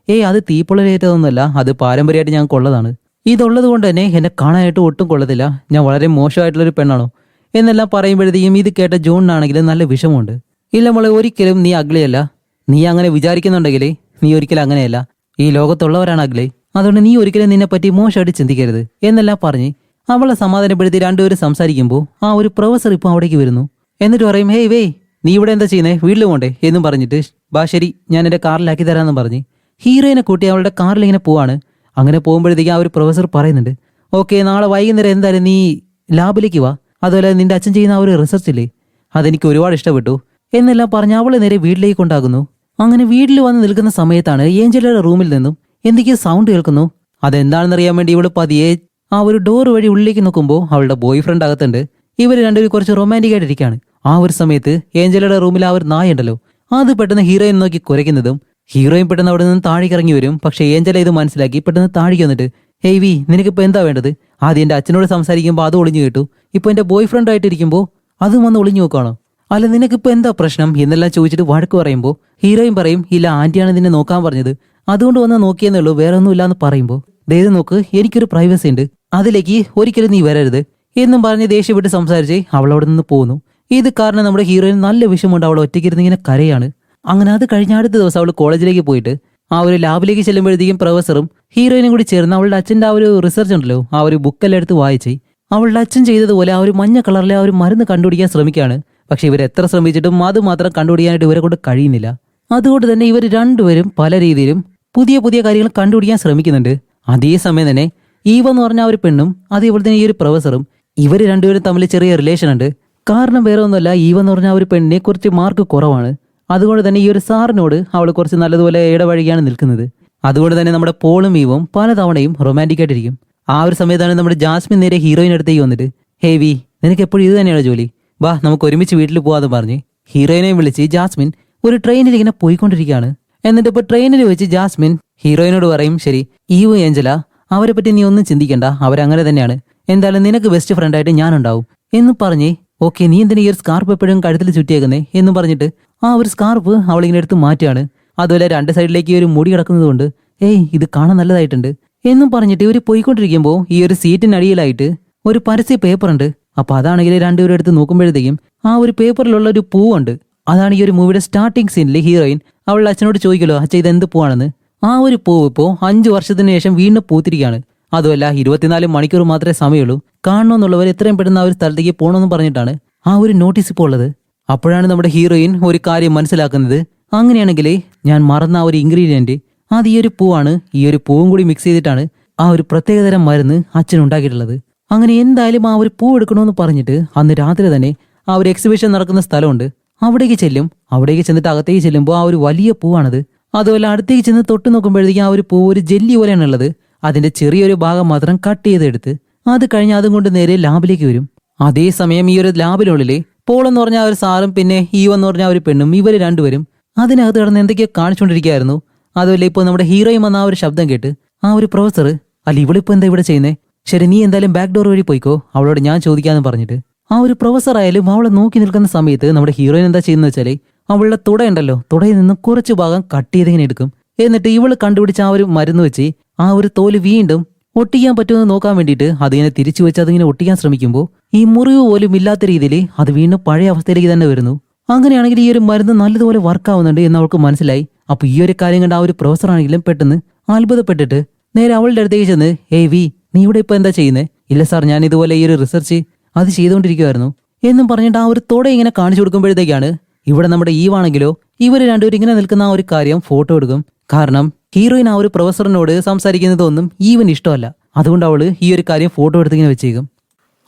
Speaker 1: അത് തീപ്പൊള്ളലേറ്റതൊന്നുമല്ല, അത് പാരമ്പര്യമായിട്ട് ഞങ്ങൾക്ക് ഉള്ളതാണ്. ഇതുള്ളത് കൊണ്ട് തന്നെ എന്നെ കാണാനായിട്ട് ഒട്ടും കൊള്ളത്തില്ല, ഞാൻ വളരെ മോശമായിട്ടുള്ളൊരു പെണ്ണാണോ എന്നെല്ലാം പറയുമ്പോഴത്തേക്കും ഇത് കേട്ട ജോണിനാണെങ്കിലും നല്ല വിഷമമുണ്ട്. ഇല്ല മോളെ ഒരിക്കലും നീ അഗ്ലിയല്ല, നീ അങ്ങനെ വിചാരിക്കുന്നുണ്ടെങ്കിലേ നീ ഒരിക്കലും അങ്ങനെയല്ല, ഈ ലോകത്തുള്ളവരാണ് അഗ്ലി, അതുകൊണ്ട് നീ ഒരിക്കലും നിന്നെ പറ്റി മോശമായിട്ട് ചിന്തിക്കരുത് എന്നെല്ലാം പറഞ്ഞ് അവളെ സമാധാനപ്പെടുത്തി രണ്ടുപേരും സംസാരിക്കുമ്പോൾ ആ ഒരു പ്രൊഫസർ ഇപ്പോൾ അവിടേക്ക് വരുന്നു. എന്നിട്ട് പറയും ഹേയ് വേ നീ ഇവിടെ എന്താ ചെയ്യുന്നേ, വീട്ടിൽ പോണ്ടേ എന്നും പറഞ്ഞിട്ട് ബാ ശരി ഞാൻ എൻ്റെ കാറിലാക്കി തരാമെന്നും പറഞ്ഞ് ഹീറോയിനെ കൂട്ടി അവളുടെ കാറിൽ ഇങ്ങനെ പോവാണ്. അങ്ങനെ പോകുമ്പോഴത്തേക്കും ആ ഒരു പ്രൊഫസർ പറയുന്നുണ്ട് ഓക്കെ നാളെ വൈകുന്നേരം എന്തായാലും നീ ലാബിലേക്ക് വാ, അതുപോലെ നിന്റെ അച്ഛൻ ചെയ്യുന്ന ആ ഒരു റിസർച്ച് ഇല്ലേ അതെനിക്ക് ഒരുപാട് ഇഷ്ടപ്പെട്ടു എന്നെല്ലാം പറഞ്ഞ് അവളെ നേരെ വീട്ടിലേക്ക് കൊണ്ടാകുന്നു. അങ്ങനെ വീട്ടിൽ വന്ന് നിൽക്കുന്ന സമയത്താണ് ഏഞ്ചലയുടെ റൂമിൽ നിന്നും എന്തൊക്കെയോ സൗണ്ട് കേൾക്കുന്നു. അതെന്താണെന്നറിയാൻ വേണ്ടി ഇവള് പതിയെ ആ ഒരു ഡോർ വഴി ഉള്ളിലേക്ക് നോക്കുമ്പോൾ അവളുടെ ബോയ് ഫ്രണ്ട് അകത്തുണ്ട്. ഇവർ രണ്ടുപേരും കുറച്ച് റൊമാൻറ്റിക് ആയിട്ടിരിക്കുകയാണ്. ആ ഒരു സമയത്ത് ഏഞ്ചലയുടെ റൂമിൽ ആ ഒരു നായ ഉണ്ടല്ലോ അത് പെട്ടെന്ന് ഹീറോയിൻ നോക്കി കുരയ്ക്കുന്നതും ഹീറോയിൻ പെട്ടെന്ന് അവിടെ നിന്ന് താഴേക്ക് ഇറങ്ങി വരും. പക്ഷേ ഏഞ്ചല ഇത് മനസ്സിലാക്കി പെട്ടെന്ന് താഴേക്ക് വന്നിട്ട് ഹേയ് വി നിനക്കിപ്പോൾ എന്താ വേണ്ടത്, ആദ്യം എൻ്റെ അച്ഛനോട് സംസാരിക്കുമ്പോൾ അത് ഒളിഞ്ഞു കേട്ടു, ഇപ്പോൾ എൻ്റെ ബോയ് ഫ്രണ്ട് ആയിട്ടിരിക്കുമ്പോൾ അതും വന്ന് ഒളിഞ്ഞു നോക്കുകയാണോ, അല്ല നിനക്കിപ്പോൾ എന്താ പ്രശ്നം എന്നെല്ലാം ചോദിച്ചിട്ട് വഴക്ക് പറയുമ്പോൾ ഹീറോയിൻ പറയും ഇല്ല ആന്റിയാണ് നിന്നെ നോക്കാൻ പറഞ്ഞത്, അതുകൊണ്ട് വന്ന് നോക്കിയെന്നേ ഉള്ളൂ, വേറെ ഒന്നുമില്ല എന്ന് പറയുമ്പോൾ ദൈവ നോക്ക് എനിക്കൊരു പ്രൈവസി ഉണ്ട്, അതിലേക്ക് ഒരിക്കലും നീ വരരുത് എന്നും പറഞ്ഞ് ദേഷ്യപ്പെട്ട് സംസാരിച്ച് അവളവിടെ നിന്ന് പോകുന്നു. ഇത് കാരണം നമ്മുടെ ഹീറോയിൻ നല്ല വിഷമമുണ്ട്, അവൾ ഒറ്റയ്ക്കിരുന്ന് ഇങ്ങനെ കരയാണ്. അങ്ങനെ അത് കഴിഞ്ഞ അടുത്ത ദിവസം അവൾ കോളേജിലേക്ക് പോയിട്ട് ആ ഒരു ലാബിലേക്ക് ചെല്ലുമ്പോഴത്തേക്കും പ്രൊഫസറും ഹീറോയിനും കൂടി ചേർന്ന് അവളുടെ അച്ഛൻ്റെ ആ ഒരു റിസർച്ച് ഉണ്ടല്ലോ ആ ഒരു ബുക്കെല്ലാം എടുത്ത് വായിച്ച് അവളുടെ അച്ഛൻ ചെയ്തതുപോലെ ആ ഒരു മഞ്ഞ കളറിലെ ആ ഒരു മരുന്ന് കണ്ടുപിടിക്കാൻ ശ്രമിക്കുകയാണ്. പക്ഷെ ഇവർ എത്ര ശ്രമിച്ചിട്ടും അത് മാത്രം കണ്ടുപിടിക്കാനായിട്ട് ഇവരെ കൊണ്ട് കഴിയുന്നില്ല. അതുകൊണ്ട് തന്നെ ഇവർ രണ്ടുപേരും പല രീതിയിലും പുതിയ പുതിയ കാര്യങ്ങൾ കണ്ടുപിടിക്കാൻ ശ്രമിക്കുന്നുണ്ട്. അതേസമയം തന്നെ ഈവ എന്ന് പറഞ്ഞ ആ ഒരു പെണ്ണും അതേപോലെ തന്നെ ഈ ഒരു പ്രൊഫസറും ഇവർ രണ്ടുപേരും തമ്മിൽ ചെറിയ റിലേഷൻ ഉണ്ട്. കാരണം വേറെ ഒന്നുമല്ല, ഈവ എന്ന് പറഞ്ഞ ആ ഒരു പെണ്ണിനെ കുറച്ച് മാർക്ക് കുറവാണ്. അതുകൊണ്ട് തന്നെ ഈ ഒരു സാറിനോട് അവൾ കുറച്ച് നല്ലതുപോലെ ഇടവഴിയാണ് നിൽക്കുന്നത്. അതുകൊണ്ട് തന്നെ നമ്മുടെ പോളും ഈവും പലതവണയും റൊമാൻറ്റിക് ആയിട്ടിരിക്കും. ആ ഒരു സമയത്താണ് നമ്മുടെ ജാസ്മിൻ നേരെ ഹീറോയിൻ അടുത്തേക്ക് വന്നിട്ട് ഹേ വി നിനക്ക് എപ്പോഴും ഇത് തന്നെയാണ് ജോലി, വാ നമുക്ക് ഒരുമിച്ച് വീട്ടിൽ പോവാന്ന് പറഞ്ഞ് ഹീറോയിനെയും വിളിച്ച് ജാസ്മിൻ ഒരു ട്രെയിനിൽ ഇങ്ങനെ പോയിക്കൊണ്ടിരിക്കുകയാണ്. എന്നിട്ട് ഇപ്പോൾ ട്രെയിനിൽ വെച്ച് ജാസ്മിൻ ഹീറോയിനോട് പറയും ശരി ഈവ് ഏഞ്ചല അവരെ പറ്റി നീ ഒന്നും ചിന്തിക്കണ്ട, അവരങ്ങനെ തന്നെയാണ്, എന്തായാലും നിനക്ക് ബെസ്റ്റ് ഫ്രണ്ടായിട്ട് ഞാനുണ്ടാവും എന്ന് പറഞ്ഞ് ഓക്കെ നീ എന്തിനാ ഈ ഒരു സ്കാർപ്പ് എപ്പോഴും കഴുത്തിൽ ചുറ്റിയേക്കുന്നേ എന്ന് പറഞ്ഞിട്ട് ആ ഒരു സ്കാർപ്പ് അവളിങ്ങനെ എടുത്ത് മാറ്റുകയാണ്. അതുപോലെ രണ്ട് സൈഡിലേക്ക് ഒരു മുടി കിടക്കുന്നത് കൊണ്ട് ഇത് കാണാൻ നല്ലതായിട്ടുണ്ട് എന്നും പറഞ്ഞിട്ട് ഇവർ പോയിക്കൊണ്ടിരിക്കുമ്പോൾ ഈ ഒരു സീറ്റിനടിയിലായിട്ട് ഒരു പരസ്യ പേപ്പർ ഉണ്ട്. അപ്പൊ അതാണെങ്കിൽ രണ്ടുപേരും എടുത്ത് നോക്കുമ്പോഴത്തേക്കും ആ ഒരു പേപ്പറിലുള്ള ഒരു പൂവുണ്ട്. അതാണ് ഈ ഒരു മൂവിയുടെ സ്റ്റാർട്ടിംഗ് സീനിൽ ഹീറോയിൻ അവളുടെ അച്ഛനോട് ചോദിക്കല്ലോ, അച്ഛൻ ഇത് എന്ത് പൂവാണെന്ന്. ആ ഒരു പൂവ് ഇപ്പോൾ 5 വർഷത്തിന് ശേഷം വീണ്ടും പൂത്തിരിക്കുകയാണ്. അതുമല്ല 24 മണിക്കൂർ മാത്രമേ സമയമുള്ളൂ, കാണണമെന്നുള്ളവർ എത്രയും പെട്ടെന്ന് ആ ഒരു സ്ഥലത്തേക്ക് പോകണമെന്ന് പറഞ്ഞിട്ടാണ് ആ ഒരു നോട്ടീസ് ഇപ്പോൾ ഉള്ളത്. അപ്പോഴാണ് നമ്മുടെ ഹീറോയിൻ ഒരു കാര്യം മനസ്സിലാക്കുന്നത്. അങ്ങനെയാണെങ്കിൽ ഞാൻ മറന്ന ആ ഒരു ഇൻഗ്രീഡിയന്റ് അത് ഈ ഒരു പൂവാണ്. ഈ ഒരു പൂവും കൂടി മിക്സ് ചെയ്തിട്ടാണ് ആ ഒരു പ്രത്യേകതരം മരുന്ന് അച്ഛൻ ഉണ്ടാക്കിയിട്ടുള്ളത്. അങ്ങനെ എന്തായാലും ആ ഒരു പൂ എടുക്കണമെന്ന് പറഞ്ഞിട്ട് അന്ന് രാത്രി തന്നെ ആ ഒരു എക്സിബിഷൻ നടക്കുന്ന സ്ഥലമുണ്ട്, അവിടേക്ക് ചെല്ലും. അവിടേക്ക് ചെന്നിട്ട് അകത്തേക്ക് ചെല്ലുമ്പോൾ ആ ഒരു വലിയ പൂവാണത്. അതുപോലെ അടുത്തേക്ക് ചെന്ന് തൊട്ട് നോക്കുമ്പോഴത്തേക്കും ആ ഒരു പൂ ഒരു ജെല്ലി പോലെയാണ് ഉള്ളത്. അതിന്റെ ചെറിയൊരു ഭാഗം മാത്രം കട്ട് ചെയ്തെടുത്ത് അത് കഴിഞ്ഞ് അതും കൊണ്ട് നേരെ ലാബിലേക്ക് വരും. അതേസമയം ഈ ഒരു ലാബിനുള്ളിൽ പോൾ എന്ന് പറഞ്ഞ ആ ഒരു സാറും പിന്നെ ഈവ് എന്ന് പറഞ്ഞ ആ ഒരു പെണ്ണും ഇവർ രണ്ടുപേരും അതിനകത്ത് കിടന്ന് എന്തൊക്കെയോ കാണിച്ചുകൊണ്ടിരിക്കുകയായിരുന്നു. അതുപോലെ ഇപ്പോൾ നമ്മുടെ ഹീറോയും വന്ന ആ ഒരു ശബ്ദം കേട്ട് ആ ഒരു പ്രൊഫസർ, അല്ല ഇവളിപ്പോ എന്താ ഇവിടെ ചെയ്യുന്നേ, ശരി നീ എന്തായാലും ബാക്ക് ഡോർ വഴി പോയിക്കോ, അവളോട് ഞാൻ ചോദിക്കാന്ന് പറഞ്ഞിട്ട് ആ ഒരു പ്രൊഫസർ ആയാലും അവളെ നോക്കി നിൽക്കുന്ന സമയത്ത് നമ്മുടെ ഹീറോയിൻ എന്താ ചെയ്യുന്നത് വെച്ചാല് അവളുടെ തുടയുണ്ടല്ലോ, തുടയിൽ നിന്നും കുറച്ച് ഭാഗം കട്ട് ചെയ്തിങ്ങനെ എടുക്കും. എന്നിട്ട് ഇവള് കണ്ടുപിടിച്ച ആ ഒരു മരുന്ന് വെച്ച് ആ ഒരു തോല് വീണ്ടും ഒട്ടിക്കാൻ പറ്റുമെന്ന് നോക്കാൻ വേണ്ടിയിട്ട് അതിങ്ങനെ തിരിച്ചു വെച്ച് അതിങ്ങനെ ഒട്ടിക്കാൻ ശ്രമിക്കുമ്പോൾ ഈ മുറിവ് പോലും ഇല്ലാത്ത രീതിയിൽ അത് വീണ്ടും പഴയ അവസ്ഥയിലേക്ക് തന്നെ വരുന്നു. അങ്ങനെയാണെങ്കിൽ ഈ ഒരു മരുന്ന് നല്ലതുപോലെ വർക്കാവുന്നുണ്ട് എന്ന് അവൾക്ക് മനസ്സിലായി. അപ്പൊ ഈ ഒരു കാര്യം കണ്ട് ആ ഒരു പ്രൊഫസർ ആണെങ്കിലും പെട്ടെന്ന് അത്ഭുതപ്പെട്ടിട്ട് നേരെ അവളുടെ അടുത്തേക്ക് ചെന്ന്, ഏയ് വി നീ ഇവിടെ ഇപ്പൊ എന്താ ചെയ്യുന്നേ? ഇല്ല സാർ, ഞാൻ ഇതുപോലെ ഈ ഒരു റിസർച്ച് അത് ചെയ്തുകൊണ്ടിരിക്കുവായിരുന്നു എന്നും പറഞ്ഞിട്ട് ആ ഒരു തുട ഇങ്ങനെ കാണിച്ചു കൊടുക്കുമ്പോഴത്തേക്കാണ് ഇവിടെ നമ്മുടെ ഈവാണെങ്കിലോ ഇവർ രണ്ടുപേരും ഇങ്ങനെ നിൽക്കുന്ന ആ ഒരു കാര്യം ഫോട്ടോ എടുക്കും. കാരണം ഹീറോയിൻ ആ ഒരു പ്രൊഫസറിനോട് സംസാരിക്കുന്നതൊന്നും ഈവന് ഇഷ്ടമല്ല. അതുകൊണ്ട് അവള് ഈ ഒരു കാര്യം ഫോട്ടോ എടുത്തിങ്ങനെ വെച്ചേക്കും.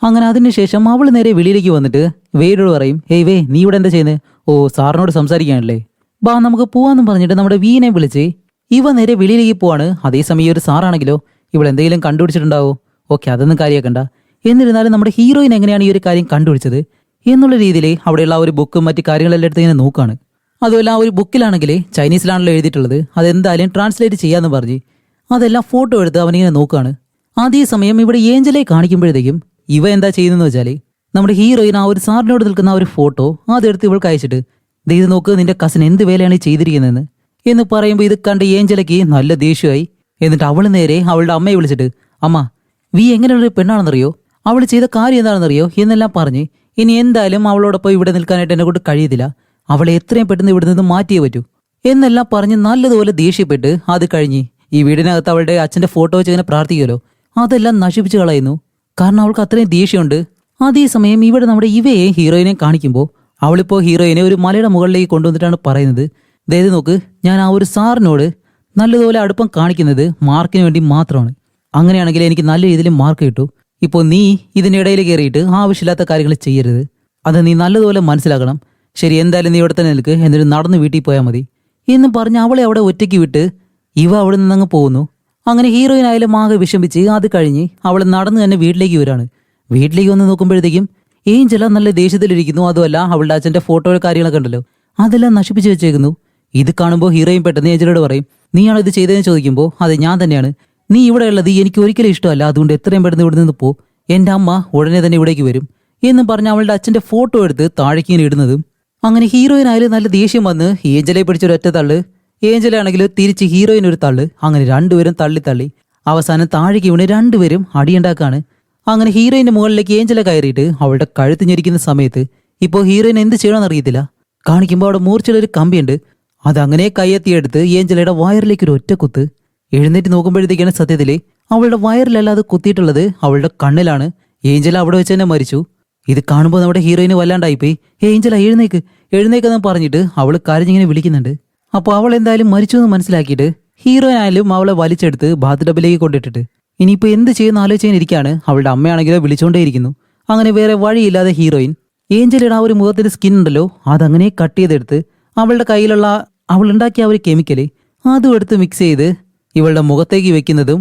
Speaker 1: അങ്ങനെ അതിനുശേഷം അവള് നേരെ വെളിയിലേക്ക് വന്നിട്ട് വേയോട് പറയും, ഹേയ് വേ നീ ഇവിടെ എന്താ ചെയ്യുന്നത്? ഓ സാറിനോട് സംസാരിക്കാനല്ലേ, ബാ നമുക്ക് പോവാന്നും പറഞ്ഞിട്ട് നമ്മുടെ വീനെ വിളിച്ച് ഇവ നേരെ വെളിയിലേക്ക് പോവാണ്. അതേസമയം ഈ ഒരു സാറാണെങ്കിലോ ഇവളെന്തെങ്കിലും കണ്ടുപിടിച്ചിട്ടുണ്ടാവോ? ഓക്കെ അതൊന്നും കാര്യമാക്കണ്ട. എന്നിരുന്നാലും നമ്മുടെ ഹീറോയിൻ എങ്ങനെയാണ് ഈ ഒരു കാര്യം കണ്ടുപിടിച്ചത് എന്നുള്ള രീതിയിൽ അവിടെയുള്ള ആ ഒരു ബുക്കും മറ്റു കാര്യങ്ങളെല്ലാം എടുത്ത് ഇങ്ങനെ നോക്കുകയാണ്. അതുമല്ല ആ ഒരു ബുക്കിലാണെങ്കിൽ ചൈനീസിലാണല്ലോ എഴുതിയിട്ടുള്ളത്, അതെന്തായാലും ട്രാൻസ്ലേറ്റ് ചെയ്യാന്ന് പറഞ്ഞ് അതെല്ലാം ഫോട്ടോ എടുത്ത് അവനിങ്ങനെ നോക്കുകയാണ്. അതേസമയം ഇവിടെ ഏഞ്ചലെ കാണിക്കുമ്പോഴത്തേക്കും ഇവ എന്താ ചെയ്യുന്നതെന്ന് വെച്ചാൽ നമ്മുടെ ഹീറോയിൻ ആ ഒരു സാറിനോട് നിൽക്കുന്ന ആ ഒരു ഫോട്ടോ അതെടുത്ത് ഇവൾക്ക് അയച്ചിട്ട്, ഇത് നോക്ക് നിന്റെ കസിൻ എന്ത് വേലയാണ് ചെയ്തിരിക്കുന്നതെന്ന് എന്ന് പറയുമ്പോൾ ഇത് കണ്ട് ഏഞ്ചലയ്ക്ക് നല്ല ദേഷ്യമായി. എന്നിട്ട് അവൾ നേരെ അവളുടെ അമ്മയെ വിളിച്ചിട്ട്, അമ്മ വി എങ്ങനെയുള്ളൊരു പെണ്ണാണെന്നറിയോ, അവൾ ചെയ്ത കാര്യം എന്താണെന്നറിയോ എന്നെല്ലാം പറഞ്ഞ് ഇനി എന്തായാലും അവളോടൊപ്പം ഇവിടെ നിൽക്കാനായിട്ട് എന്നെ കൊണ്ട് കഴിയത്തില്ല, അവളെ എത്രയും പെട്ടെന്ന് ഇവിടെ നിന്ന് മാറ്റിയേ പറ്റൂ എന്നെല്ലാം പറഞ്ഞ് നല്ലതുപോലെ ദേഷ്യപ്പെട്ട് അത് കഴിഞ്ഞ് ഈ വീടിനകത്ത് അവളുടെ അച്ഛന്റെ ഫോട്ടോ വെച്ച് ഇങ്ങനെ പ്രാർത്ഥിക്കുമല്ലോ അതെല്ലാം നശിപ്പിച്ചു കളയുന്നു. കാരണം അവൾക്ക് അത്രയും ദേഷ്യമുണ്ട്. അതേസമയം ഇവിടെ നമ്മുടെ ഇവയെ ഹീറോയിനെ കാണിക്കുമ്പോൾ അവളിപ്പോ ഹീറോയിനെ ഒരു മലയുടെ മുകളിലേക്ക് കൊണ്ടുവന്നിട്ടാണ് പറയുന്നത്, അതായത് നോക്ക് ഞാൻ ആ ഒരു സാറിനോട് നല്ലതുപോലെ അടുപ്പം കാണിക്കുന്നത് മാർക്കിന് വേണ്ടി മാത്രമാണ്. അങ്ങനെയാണെങ്കിൽ എനിക്ക് നല്ല രീതിയിൽ മാർക്ക് കിട്ടൂ. ഇപ്പോൾ നീ ഇതിനിടയിൽ കയറിയിട്ട് ആവശ്യമില്ലാത്ത കാര്യങ്ങൾ ചെയ്യരുത്, അത് നീ നല്ലതുപോലെ മനസ്സിലാക്കണം. ശരി എന്തായാലും നീ ഇവിടെ തന്നെ നിൽക്ക്, എന്നിട്ട് നടന്ന് വീട്ടിൽ പോയാൽ മതി എന്നും പറഞ്ഞ് അവളെ അവിടെ ഒറ്റയ്ക്ക് വിട്ട് ഇവ അവിടെ നിന്നങ്ങ് പോകുന്നു. അങ്ങനെ ഹീറോയിൻ ആയാലും ആകെ വിഷമിച്ച് അത് കഴിഞ്ഞ് അവൾ നടന്ന് തന്നെ വീട്ടിലേക്ക് വരാണ്. വീട്ടിലേക്ക് വന്ന് നോക്കുമ്പോഴത്തേക്കും ഏഞ്ചല നല്ല ദേഷ്യത്തിലിരിക്കുന്നു. അതുമല്ല അവളുടെ അച്ഛൻ്റെ ഫോട്ടോയുടെ കാര്യങ്ങളൊക്കെ ഉണ്ടല്ലോ അതെല്ലാം നശിപ്പിച്ച് വെച്ചേക്കുന്നു. ഇത് കാണുമ്പോൾ ഹീറോയിൻ പെട്ടെന്ന് ഏഞ്ചലോട് പറയും, നീയാണോ ഇത് ചെയ്തതെന്ന് ചോദിക്കുമ്പോൾ അത് ഞാൻ തന്നെയാണ്, നീ ഇവിടെ ഉള്ളത് എനിക്ക് ഒരിക്കലും ഇഷ്ടമല്ല, അതുകൊണ്ട് എത്രയും പെട്ടെന്ന് ഇവിടെ നിന്ന് പോ, എൻ്റെ അമ്മ ഉടനെ തന്നെ ഇവിടേക്ക് വരും എന്നും പറഞ്ഞ് അവളുടെ അച്ഛൻ്റെ ഫോട്ടോ എടുത്ത് താഴേക്കിങ്ങനെ ഇടുന്നതും. അങ്ങനെ ഹീറോയിൻ ആയാലും നല്ല ദേഷ്യം വന്ന് ഏഞ്ചലെ പിടിച്ചൊരു ഒറ്റ തള്ളു, ഏഞ്ചലാണെങ്കിൽ തിരിച്ച് ഹീറോയിൻ ഒരു തള്ളു. അങ്ങനെ രണ്ടുപേരും തള്ളി അവസാനം താഴേക്ക് വീണ് രണ്ടുപേരും അടിയുണ്ടാക്കാണ്. അങ്ങനെ ഹീറോയിന്റെ മുകളിലേക്ക് ഏഞ്ചല കയറിയിട്ട് അവളുടെ കഴുത്ത് ഞെരിക്കുന്ന സമയത്ത് ഇപ്പോൾ ഹീറോയിൻ എന്ത് ചെയ്യണമെന്ന് അറിയത്തില്ല. കാണിക്കുമ്പോൾ അവിടെ മൂർച്ചയുള്ളൊരു കമ്പിയുണ്ട്, അതങ്ങനെ കയ്യെത്തിയെടുത്ത് ഏഞ്ചലയുടെ വയറിലേക്ക് ഒരു ഒറ്റ കുത്ത്. എഴുന്നേറ്റ് നോക്കുമ്പോഴത്തേക്കാണ് സത്യത്തില് അവളുടെ വയറിലല്ലാതെ കുത്തിയിട്ടുള്ളത് അവളുടെ കണ്ണിലാണ്. ഏഞ്ചല അവിടെ വെച്ച് തന്നെ മരിച്ചു. ഇത് കാണുമ്പോൾ നമ്മുടെ ഹീറോയിന് വല്ലാണ്ടായിപ്പോയി. ഏഞ്ചല എഴുന്നേക്കെന്ന് പറഞ്ഞിട്ട് അവൾ കരഞ്ഞിങ്ങനെ വിളിക്കുന്നുണ്ട്. അപ്പോൾ അവൾ എന്തായാലും മരിച്ചു എന്ന് മനസ്സിലാക്കിയിട്ട് ഹീറോയിൻ ആയാലും അവളെ വലിച്ചെടുത്ത് ബാത്ത് ടബിലേക്ക് കൊണ്ടിട്ടിട്ട് ഇനിയിപ്പോൾ എന്ത് ചെയ്യുന്ന ആലോചിക്കാനിരിക്കുകയാണ്. അവളുടെ അമ്മയാണെങ്കിലോ വിളിച്ചുകൊണ്ടേയിരിക്കുന്നു. അങ്ങനെ വേറെ വഴിയില്ലാതെ ഹീറോയിൻ ഏഞ്ചലയുടെ ആ ഒരു മുഖത്തിന്റെ സ്കിൻ ഉണ്ടല്ലോ അതങ്ങനെ കട്ട് ചെയ്തെടുത്ത് അവളുടെ കയ്യിലുള്ള അവൾ ഉണ്ടാക്കിയ ആ ഒരു കെമിക്കല് അതും എടുത്ത് മിക്സ് ചെയ്ത് ഇവളുടെ മുഖത്തേക്ക് വെക്കുന്നതും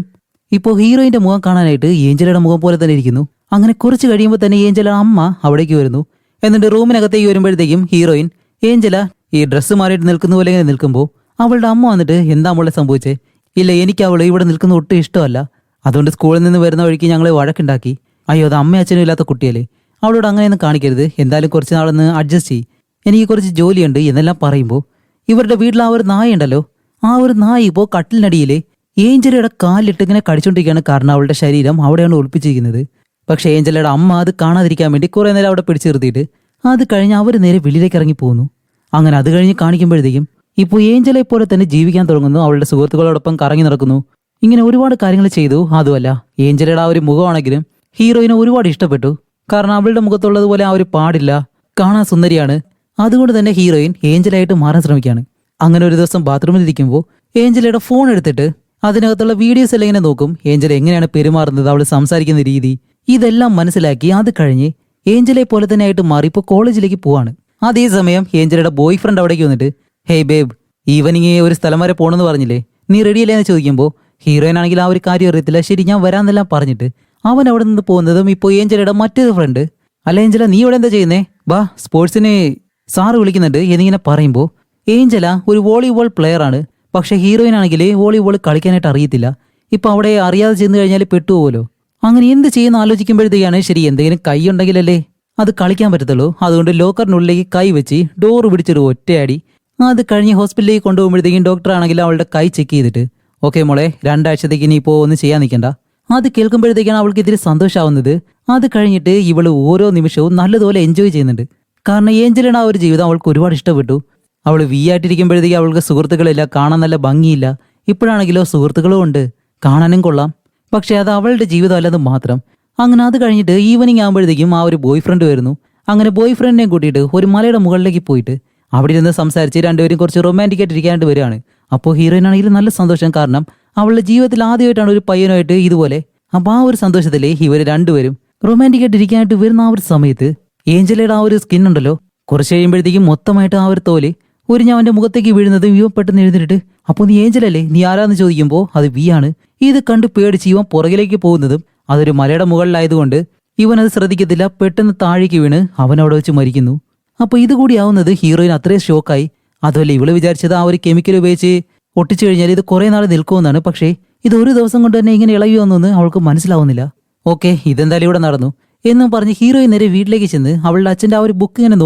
Speaker 1: ഇപ്പോൾ ഹീറോയിന്റെ മുഖം കാണാനായിട്ട് ഏഞ്ചലയുടെ മുഖം പോലെ തന്നെ ഇരിക്കുന്നു. അങ്ങനെ കുറച്ച് കഴിയുമ്പോൾ തന്നെ ഏഞ്ചലയുടെ അമ്മ അവിടേക്ക് വരുന്നു. എന്നിട്ട് റൂമിനകത്തേക്ക് വരുമ്പോഴത്തേക്കും ഹീറോയിൻ ഏഞ്ചല ഈ ഡ്രസ്സ് മാറിയിട്ട് നിൽക്കുന്ന പോലെ ഇങ്ങനെ നിൽക്കുമ്പോൾ അവളുടെ അമ്മ വന്നിട്ട് എന്താ അവളെ സംഭവിച്ചേ? ഇല്ല എനിക്ക് അവൾ ഇവിടെ നിൽക്കുന്ന ഒട്ടും ഇഷ്ടമല്ല, അതുകൊണ്ട് സ്കൂളിൽ നിന്ന് വരുന്ന വഴിക്ക് ഞങ്ങൾ വഴക്കുണ്ടാക്കി. അയ്യോ അത് അമ്മയും അച്ഛനും ഇല്ലാത്ത കുട്ടിയല്ലേ, അവളോട് അങ്ങനെയൊന്നും കാണിക്കരുത്, എന്തായാലും കുറച്ച് നാളൊന്ന് അഡ്ജസ്റ്റ് ചെയ്യും, എനിക്ക് കുറച്ച് ജോലിയുണ്ട് എന്നെല്ലാം പറയുമ്പോൾ ഇവരുടെ വീട്ടിൽ ആ ഒരു നായ ഉണ്ടല്ലോ ആ ഒരു നായ ഇപ്പോൾ കട്ടിലിനടിയിൽ ഏഞ്ചലയുടെ കാലിലിട്ട് ഇങ്ങനെ കടിച്ചോണ്ടിരിക്കുകയാണ്. കാരണം അവളുടെ ശരീരം അവിടെയാണ് ഒളിപ്പിച്ചിരിക്കുന്നത്. പക്ഷെ ഏഞ്ചലയുടെ അമ്മ അത് കാണാതിരിക്കാൻ വേണ്ടി കുറെ നേരം അവിടെ പിടിച്ചു നിർത്തിയിട്ട് അത് കഴിഞ്ഞ് അവർ നേരെ വെളിയിലേക്ക് ഇറങ്ങി പോകുന്നു. അങ്ങനെ അത് കഴിഞ്ഞ് കാണിക്കുമ്പോഴത്തേക്കും ഇപ്പോൾ ഏഞ്ചലെ പോലെ തന്നെ ജീവിക്കാൻ തുടങ്ങുന്നു. അവളുടെ സുഹൃത്തുക്കളോടൊപ്പം കറങ്ങി നടക്കുന്നു. ഇങ്ങനെ ഒരുപാട് കാര്യങ്ങൾ ചെയ്തു. അതുമല്ല, ഏഞ്ചലയുടെ ആ ഒരു മുഖമാണെങ്കിലും ഹീറോയിനെ ഒരുപാട് ഇഷ്ടപ്പെട്ടു. കാരണം അവളുടെ മുഖത്തുള്ളതുപോലെ ആ ഒരു പാടില്ല, കാണാൻ സുന്ദരിയാണ്. അതുകൊണ്ട് തന്നെ ഹീറോയിൻ ഏഞ്ചലായിട്ട് മാറാൻ ശ്രമിക്കുകയാണ്. അങ്ങനെ ഒരു ദിവസം ബാത്റൂമിൽ ഇരിക്കുമ്പോൾ ഏഞ്ചലയുടെ ഫോൺ എടുത്തിട്ട് അതിനകത്തുള്ള വീഡിയോസ് എല്ലാം ഇങ്ങനെ നോക്കും. ഏഞ്ചല എങ്ങനെയാണ് പെരുമാറുന്നത്, അവൾ സംസാരിക്കുന്ന രീതി, ഇതെല്ലാം മനസ്സിലാക്കി അത് കഴിഞ്ഞ് ഏഞ്ചലെ പോലെ തന്നെ ആയിട്ട് മാറി ഇപ്പോൾ കോളേജിലേക്ക് പോവാണ്. അതേസമയം ഏഞ്ചലയുടെ ബോയ് ഫ്രണ്ട് അവിടേക്ക് വന്നിട്ട്, ഹേയ് ബേബ്, ഈവനിങ് ഒരു സ്ഥലം വരെ പോകണമെന്ന് പറഞ്ഞില്ലേ, നീ റെഡിയല്ലേ എന്ന് ചോദിക്കുമ്പോൾ ഹീറോയിൻ ആണെങ്കിൽ ആ ഒരു കാര്യം അറിയത്തില്ല. ശരി, ഞാൻ വരാമെന്നെല്ലാം പറഞ്ഞിട്ട് അവൻ അവിടെ നിന്ന് പോകുന്നതും ഇപ്പോൾ ഏഞ്ചലയുടെ മറ്റൊരു ഫ്രണ്ട്, അല്ല ഏഞ്ചല നീ ഇവിടെ എന്താ ചെയ്യുന്നേ, ബാ സ്പോർട്സിന് സാറ് വിളിക്കുന്നുണ്ട് എന്നിങ്ങനെ പറയുമ്പോൾ ഏഞ്ചല ഒരു വോളിബോൾ പ്ലെയർ ആണ്. പക്ഷെ ഹീറോയിൻ ആണെങ്കിൽ വോളിബോൾ കളിക്കാനായിട്ട് അറിയത്തില്ല. ഇപ്പൊ അവിടെ അറിയാതെ ചെന്ന് കഴിഞ്ഞാൽ പെട്ടുപോകുമല്ലോ. അങ്ങനെ എന്ത് ചെയ്യുന്ന ആലോചിക്കുമ്പോഴത്തേക്കാണ് ശരി, എന്തെങ്കിലും കൈ ഉണ്ടെങ്കിലല്ലേ അത് കളിക്കാൻ പറ്റത്തുള്ളൂ. അതുകൊണ്ട് ലോക്കറിനുള്ളിലേക്ക് കൈ വെച്ച് ഡോറ് പിടിച്ചൊരു ഒറ്റയടി. അത് കഴിഞ്ഞ് ഹോസ്പിറ്റലിലേക്ക് കൊണ്ടുപോകുമ്പോഴത്തേക്കും ഡോക്ടർ ആണെങ്കിൽ അവളുടെ കൈ ചെക്ക് ചെയ്തിട്ട്, ഓക്കെ മോളെ, 2 ആഴ്ചത്തേക്ക് ഇനി ഇപ്പോൾ ഒന്നും ചെയ്യാൻ നിൽക്കണ്ട. അത് കേൾക്കുമ്പോഴത്തേക്കാണ് അവൾക്ക് ഇതിൽ സന്തോഷമാവുന്നത്. അത് കഴിഞ്ഞിട്ട് ഇവള് ഓരോ നിമിഷവും നല്ലതുപോലെ എൻജോയ് ചെയ്യുന്നുണ്ട്. കാരണം ഏഞ്ചലിന് ആ ഒരു ജീവിതം അവൾക്ക് ഒരുപാട് ഇഷ്ടപ്പെട്ടു. അവൾ ആയിട്ടിരിക്കുമ്പോഴത്തേക്ക് അവൾക്ക് സുഹൃത്തുക്കളില്ല, കാണാൻ നല്ല ഭംഗിയില്ല. ഇപ്പോഴാണെങ്കിലോ സുഹൃത്തുക്കളും ഉണ്ട്, കാണാനും കൊള്ളാം. പക്ഷെ അത് അവളുടെ ജീവിതം അല്ലെന്ന് മാത്രം. അങ്ങനെ അത് കഴിഞ്ഞിട്ട് ഈവനിങ് ആകുമ്പോഴത്തേക്കും ആ ഒരു ബോയ് ഫ്രണ്ട് വരുന്നു. അങ്ങനെ ബോയ് ഫ്രണ്ടിനെയും കൂട്ടിയിട്ട് ഒരു മലയുടെ മുകളിലേക്ക് പോയിട്ട് അവിടെ ഇരുന്ന് സംസാരിച്ച് രണ്ടുപേരും കുറച്ച് റൊമാൻറ്റിക് ആയിട്ട് ഇരിക്കാനായിട്ട് വരികയാണ്. അപ്പോൾ ഹീറോയിൻ ആണെങ്കിൽ നല്ല സന്തോഷം. കാരണം അവളുടെ ജീവിതത്തിൽ ആദ്യമായിട്ടാണ് ഒരു പയ്യനുമായിട്ട് ഇതുപോലെ. അപ്പോൾ ആ ഒരു സന്തോഷത്തില് ഇവർ രണ്ടുപേരും റൊമാൻറ്റിക് ആയിട്ട് ഇരിക്കാനായിട്ട് വരുന്ന ആ ഒരു സമയത്ത് ഏഞ്ചലയുടെ ആ ഒരു സ്കിൻ ഉണ്ടല്ലോ, കുറച്ച് കഴിയുമ്പോഴത്തേക്കും മൊത്തമായിട്ട് ആ ഒരു തോല് ഒരു ഞാൻ അവന്റെ മുഖത്തേക്ക് വീഴുന്നതും ഇവൻ പെട്ടെന്ന് എഴുന്നേറ്റ്, അപ്പോൾ നീ ഏഞ്ചലല്ലേ, നീ ആരാന്ന് ചോദിക്കുമ്പോൾ അത് വി ആണ്. ഇത് കണ്ട് പേടിച്ച് ഇവൻ പുറകിലേക്ക് പോകുന്നതും അതൊരു മലയുടെ മുകളിലായതുകൊണ്ട് ഇവൻ അത് ശ്രദ്ധിക്കത്തില്ല. പെട്ടെന്ന് താഴേക്ക് വീണ് അവൻ അവിടെ വെച്ച് മരിക്കുന്നു. അപ്പോൾ ഇതുകൂടി ആവുന്നത് ഹീറോയിൻ അത്രയും ഷോക്കായി. അതുമല്ല, ഇവള് വിചാരിച്ചത് ആ ഒരു കെമിക്കൽ ഉപയോഗിച്ച് ഒട്ടിച്ചു കഴിഞ്ഞാൽ ഇത് കുറെ നാൾ നിൽക്കുമെന്നാണ്. പക്ഷേ ഇത് ഒരു ദിവസം കൊണ്ട് തന്നെ ഇങ്ങനെ ഇളകി വന്നൊന്ന് അവൾക്ക് മനസ്സിലാവുന്നില്ല. ഓക്കെ, ഇതെന്തായാലും ഇവിടെ നടന്നു എന്നും പറഞ്ഞ് ഹീറോയിൻ നേരെ വീട്ടിലേക്ക് ചെന്ന് അവളുടെ അച്ഛൻ്റെ ആ ഒരു ബുക്ക് ഇങ്ങനെ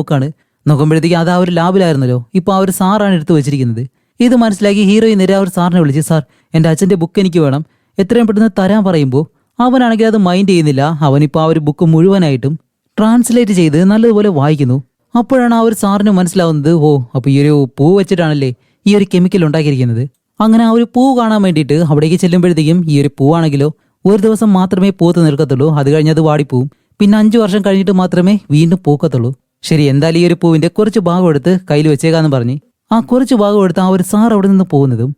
Speaker 1: നോക്കുമ്പോഴത്തേക്ക് അത് ആ ഒരു ലാബിലായിരുന്നല്ലോ. ഇപ്പോൾ ആ ഒരു സാറാണ് എടുത്തു വെച്ചിരിക്കുന്നത്. ഇത് മനസ്സിലാക്കി ഹീറോയിൻ നേരെ ആ ഒരു സാറിനെ വിളിച്ച്, സാർ എൻ്റെ അച്ഛൻ്റെ ബുക്ക് എനിക്ക് വേണം, എത്രയും പെട്ടെന്ന് തരാൻ പറയുമ്പോൾ അവനാണെങ്കിൽ അത് മൈൻഡ് ചെയ്യുന്നില്ല. അവനിപ്പോൾ ആ ഒരു ബുക്ക് മുഴുവനായിട്ടും ട്രാൻസ്ലേറ്റ് ചെയ്ത് നല്ലതുപോലെ വായിക്കുന്നു. അപ്പോഴാണ് ആ ഒരു സാറിന് മനസ്സിലാവുന്നത്, ഓ അപ്പോൾ ഈ ഒരു പൂ വെച്ചിട്ടാണല്ലേ ഈ ഒരു കെമിക്കൽ ഉണ്ടാക്കിയിരിക്കുന്നത്. അങ്ങനെ ആ ഒരു പൂ കാണാൻ വേണ്ടിയിട്ട് അവിടേക്ക് ചെല്ലുമ്പോഴത്തേക്കും ഈ ഒരു പൂവാണെങ്കിലോ ഒരു ദിവസം മാത്രമേ പൂത്ത് നിൽക്കത്തുള്ളൂ. അത് കഴിഞ്ഞത് വാടിപ്പോവും. പിന്നെ 5 വർഷം കഴിഞ്ഞിട്ട് മാത്രമേ വീണ്ടും പൂക്കത്തുള്ളൂ. ശരി, എന്തായാലും ഈ ഒരു പൂവിന്റെ കുറച്ച് ഭാഗം എടുത്ത് കയ്യിൽ വെച്ചേക്കാന്ന് പറഞ്ഞ് ആ കുറച്ച് ഭാഗം എടുത്ത് ആ ഒരു സാർ അവിടെ നിന്ന് പോകുന്നതും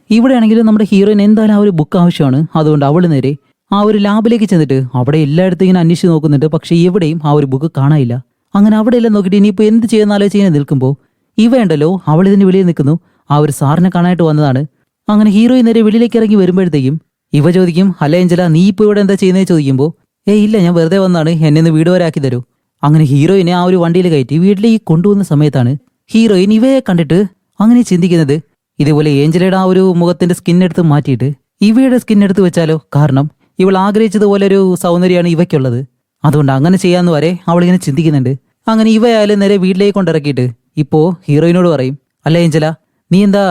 Speaker 1: ഇവിടെയാണെങ്കിലും നമ്മുടെ ഹീറോയിൻ എന്തായാലും ആ ഒരു ബുക്ക് ആവശ്യമാണ്. അതുകൊണ്ട് അവൾ നേരെ ആ ഒരു ലാബിലേക്ക് ചെന്നിട്ട് അവിടെ എല്ലായിടത്തും ഇങ്ങനെ അന്വേഷിച്ച് നോക്കുന്നുണ്ട്. പക്ഷെ എവിടെയും ആ ഒരു ബുക്ക് കാണാനില്ല. അങ്ങനെ അവിടെ എല്ലാം നോക്കിയിട്ട് ഇനിയിപ്പോൾ എന്ത് ചെയ്യുന്ന ആലോചിച്ച് ഇങ്ങനെ നിൽക്കുമ്പോൾ ഇവയുണ്ടല്ലോ, അവൾ ഇതിന് വെളിയിൽ നിൽക്കുന്നു. ആ ഒരു സാറിനെ കാണാനായിട്ട് വന്നതാണ്. അങ്ങനെ ഹീറോയിൻ നേരെ വെളിയിലേക്ക് ഇറങ്ങി വരുമ്പോഴത്തേക്കും ഇവ ചോദിക്കും, അല്ല ഏഞ്ചല, നീ ഇപ്പോൾ ഇവിടെ എന്താ ചെയ്യുന്നത് ചോദിക്കുമ്പോൾ, ഇല്ല, ഞാൻ വെറുതെ വന്നാണ്, എന്നെ ഒന്ന് വീട് വരെ ആക്കി തരൂ. അങ്ങനെ ഹീറോയിനെ ആ ഒരു വണ്ടിയിൽ കയറ്റി വീട്ടിലേക്ക് കൊണ്ടുപോകുന്ന സമയത്താണ് ഹീറോയിൻ ഇവയെ കണ്ടിട്ട് അങ്ങനെ ചിന്തിക്കുന്നത്, ഇതേപോലെ ഏഞ്ചലയുടെ ആ ഒരു മുഖത്തിന്റെ സ്കിൻ എടുത്ത് മാറ്റിയിട്ട് ഇവയുടെ സ്കിൻ എടുത്ത് വെച്ചാലോ. കാരണം ഇവൾ ആഗ്രഹിച്ചതുപോലെ ഒരു സൗന്ദര്യമാണ് ഇവയ്ക്കുള്ളത്. അതുകൊണ്ട് അങ്ങനെ ചെയ്യാന്ന് വരെ അവളിങ്ങനെ ചിന്തിക്കുന്നുണ്ട്. അങ്ങനെ ഇവയായാലും നേരെ വീട്ടിലേക്ക് കൊണ്ടിറക്കിയിട്ട് ഇപ്പോ ഹീറോയിനോട് പറയും, അല്ല ഏഞ്ചല, നീ എന്താ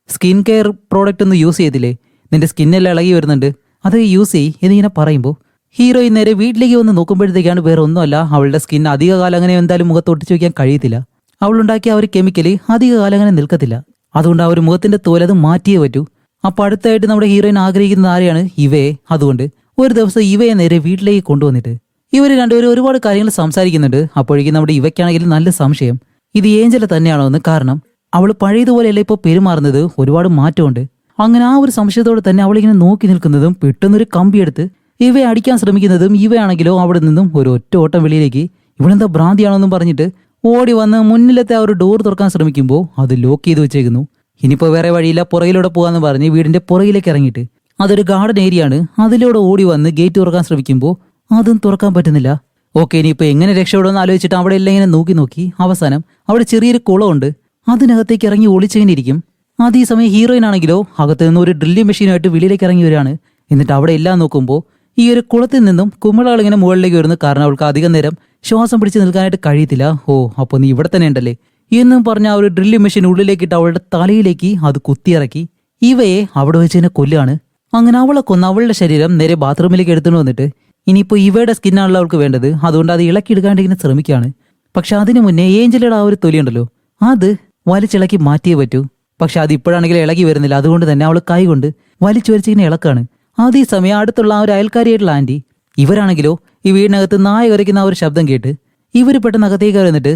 Speaker 1: സ്കിൻ കെയർ പ്രോഡക്റ്റ് ഒന്നും യൂസ് ചെയ്തില്ലേ, നിന്റെ സ്കിന്നെല്ലാം ഇളകി വരുന്നുണ്ട്, അത് യൂസ് ചെയ്യ് എന്നിങ്ങനെ പറയുമ്പോൾ ഹീറോയിൻ നേരെ വീട്ടിലേക്ക് വന്ന് നോക്കുമ്പോഴത്തേക്കാണ് വേറെ ഒന്നുമല്ല, അവളുടെ സ്കിൻ അധികകാലം അങ്ങനെ എന്തായാലും മുഖത്ത് ഒട്ടിച്ചു വയ്ക്കാൻ കഴിയത്തില്ല. അവളുണ്ടാക്കിയ ആ ഒരു കെമിക്കല് അധികകാലം അങ്ങനെ നിൽക്കത്തില്ല. അതുകൊണ്ട് ആ ഒരു മുഖത്തിന്റെ തോലത് മാറ്റിയേ പറ്റൂ. അപ്പൊ അടുത്തായിട്ട് നമ്മുടെ ഹീറോയിൻ ആഗ്രഹിക്കുന്ന ആരെയാണ്, ഇവയെ. അതുകൊണ്ട് ഒരു ദിവസം ഇവയെ നേരെ വീട്ടിലേക്ക് കൊണ്ടുവന്നിട്ട് ഇവർ രണ്ടുപേരും ഒരുപാട് കാര്യങ്ങൾ സംസാരിക്കുന്നുണ്ട്. അപ്പോഴേക്കും നമ്മുടെ ഇവയ്ക്കാണെങ്കിൽ നല്ല സംശയം, ഇത് ഏഞ്ചല തന്നെയാണോ എന്ന്. കാരണം അവൾ പഴയതുപോലെയല്ല ഇപ്പോൾ പെരുമാറുന്നത്, ഒരുപാട് മാറ്റമുണ്ട്. അങ്ങനെ ആ ഒരു സംശയത്തോടെ തന്നെ അവളിങ്ങനെ നോക്കി നിൽക്കുന്നതും പെട്ടെന്നൊരു കമ്പിയെടുത്ത് ഇവയെ അടിക്കാൻ ശ്രമിക്കുന്നതും ഇവയാണെങ്കിലോ അവിടെ നിന്നും ഒരു ഒറ്റ ഓട്ടം വെളിയിലേക്ക് ഇവളെന്താ ഭ്രാന്തിയാണോന്നും പറഞ്ഞിട്ട് ഓടി വന്ന് മുന്നിലത്തെ ആ ഒരു ഡോർ തുറക്കാൻ ശ്രമിക്കുമ്പോൾ അത് ലോക്ക് ചെയ്ത് വെച്ചേക്കുന്നു. ഇനിയിപ്പോൾ വേറെ വഴിയില്ല, പുറകിലൂടെ പോകാന്ന് പറഞ്ഞ് വീടിന്റെ പുറകിലേക്ക് ഇറങ്ങിയിട്ട് അതൊരു ഗാർഡൻ ഏരിയ ആണ്, അതിലൂടെ ഓടി വന്ന് ഗേറ്റ് തുറക്കാൻ ശ്രമിക്കുമ്പോൾ അതും തുറക്കാൻ പറ്റുന്നില്ല. ഓക്കെ, ഇനിയിപ്പോൾ എങ്ങനെ രക്ഷപ്പെടുമെന്ന് ആലോചിച്ചിട്ട് അവിടെ എല്ലാം ഇങ്ങനെ നോക്കി അവസാനം അവിടെ ചെറിയൊരു കുളമുണ്ട്, അതിനകത്തേക്ക് ഇറങ്ങി ഒളിച്ചെങ്ങനെയിരിക്കും. അതേ സമയം ഹീറോയിൻ ആണെങ്കിലോ അകത്ത് നിന്ന് ഒരു ഡ്രില്ലിംഗ് മെഷീനുമായിട്ട് വെളിയിലേക്ക് ഇറങ്ങി വരികയാണ്. എന്നിട്ട് അവിടെ എല്ലാം നോക്കുമ്പോൾ ഈ ഒരു കുളത്തിൽ നിന്നും കുമിളകൾ ഇങ്ങനെ മുകളിലേക്ക് വരുന്നു. കാരണം അവൾക്ക് അധികം നേരം ശ്വാസം പിടിച്ച് നിൽക്കാനായിട്ട് കഴിയത്തില്ല. ഓ, അപ്പോൾ നീ ഇവിടെ തന്നെ ഉണ്ടല്ലേ എന്നും പറഞ്ഞ ആ ഒരു ഡ്രില്ലിംഗ് മെഷീൻ ഉള്ളിലേക്കിട്ട് അവളുടെ തലയിലേക്ക് അത് കുത്തിയിറക്കി ഇവയെ അവിടെ വെച്ച് തന്നെ കൊല്ലുകയാണ്. അങ്ങനെ അവളെ കൊന്ന് അവളുടെ ശരീരം നേരെ ബാത്റൂമിലേക്ക് എടുത്തുകൊണ്ട് വന്നിട്ട് ഇനിയിപ്പോൾ ഇവയുടെ സ്കിന്നാണല്ലോ അവൾക്ക് വേണ്ടത്, അതുകൊണ്ട് അത് ഇളക്കിയെടുക്കാണ്ട് ഇങ്ങനെ ശ്രമിക്കുകയാണ്. പക്ഷെ അതിനു മുന്നേ ഏഞ്ചലയുടെ ആ ഒരു തൊലിയുണ്ടല്ലോ അത് വലിച്ചിളക്കി മാറ്റിയേ പറ്റൂ. പക്ഷെ അത് ഇപ്പോഴാണെങ്കിൽ ഇളകി വരുന്നില്ല. അതുകൊണ്ട് തന്നെ അവൾ കൈ കൊണ്ട് വലിച്ചു വരച്ചിങ്ങനെ ഇളക്കാണ്. അതേ സമയം അടുത്തുള്ള ആ ഒരു അയൽക്കാരിയായിട്ടുള്ള ആന്റി ഇവരാണെങ്കിലോ ഈ വീടിനകത്ത് നായ കുരയ്ക്കുന്ന ആ ഒരു ശബ്ദം കേട്ട് ഇവർ പെട്ടെന്ന് അകത്തേക്ക് വന്നിട്ട്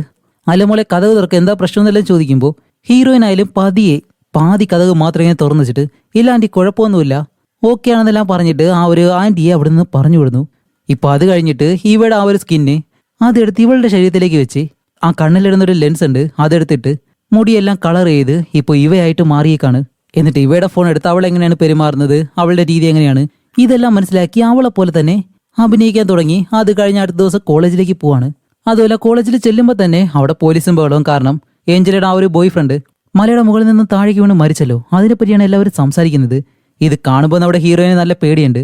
Speaker 1: അലമോളെ കഥക് തുറക്കുക, എന്താ പ്രശ്നം എന്നെല്ലാം ചോദിക്കുമ്പോൾ ഹീറോയിൻ ആയാലും പതിയെ പാതി കഥക് മാത്രം ഇങ്ങനെ തുറന്നു വെച്ചിട്ട് ഇല്ല ആന്റി കുഴപ്പമൊന്നുമില്ല ഓക്കെ ആണെന്നെല്ലാം പറഞ്ഞിട്ട് ആ ഒരു ആന്റിയെ അവിടെ നിന്ന് പറഞ്ഞു വിടുന്നു. ഇപ്പൊ അത് കഴിഞ്ഞിട്ട് ഇവയുടെ ആ ഒരു സ്കിന്ന് അതെടുത്ത് ഇവളുടെ ശരീരത്തിലേക്ക് വെച്ച് ആ കണ്ണിലിടുന്നൊരു ലെൻസ് ഉണ്ട് അതെടുത്തിട്ട് മുടിയെല്ലാം കളർ ചെയ്ത് ഇപ്പോൾ ഇവയായിട്ട് മാറിയേക്കാണ്. എന്നിട്ട് ഇവയുടെ ഫോൺ എടുത്ത് അവൾ എങ്ങനെയാണ് പെരുമാറുന്നത്, അവളുടെ രീതി എങ്ങനെയാണ്, ഇതെല്ലാം മനസ്സിലാക്കി അവളെ പോലെ തന്നെ അഭിനയിക്കാൻ തുടങ്ങി. അത് കഴിഞ്ഞ അടുത്ത ദിവസം കോളേജിലേക്ക് പോവാണ്. അതുപോലെ കോളേജിൽ ചെല്ലുമ്പോൾ തന്നെ അവിടെ പോലീസും ബഹളവും. കാരണം ഏഞ്ചലയുടെ ആ ഒരു ബോയ് ഫ്രണ്ട് മലയുടെ മുകളിൽ നിന്ന് താഴേക്ക് വീണ് മരിച്ചല്ലോ, അതിനെപ്പറ്റിയാണ് എല്ലാവരും സംസാരിക്കുന്നത്. ഇത് കാണുമ്പോൾ നമ്മുടെ ഹീറോയിന് നല്ല പേടിയുണ്ട്.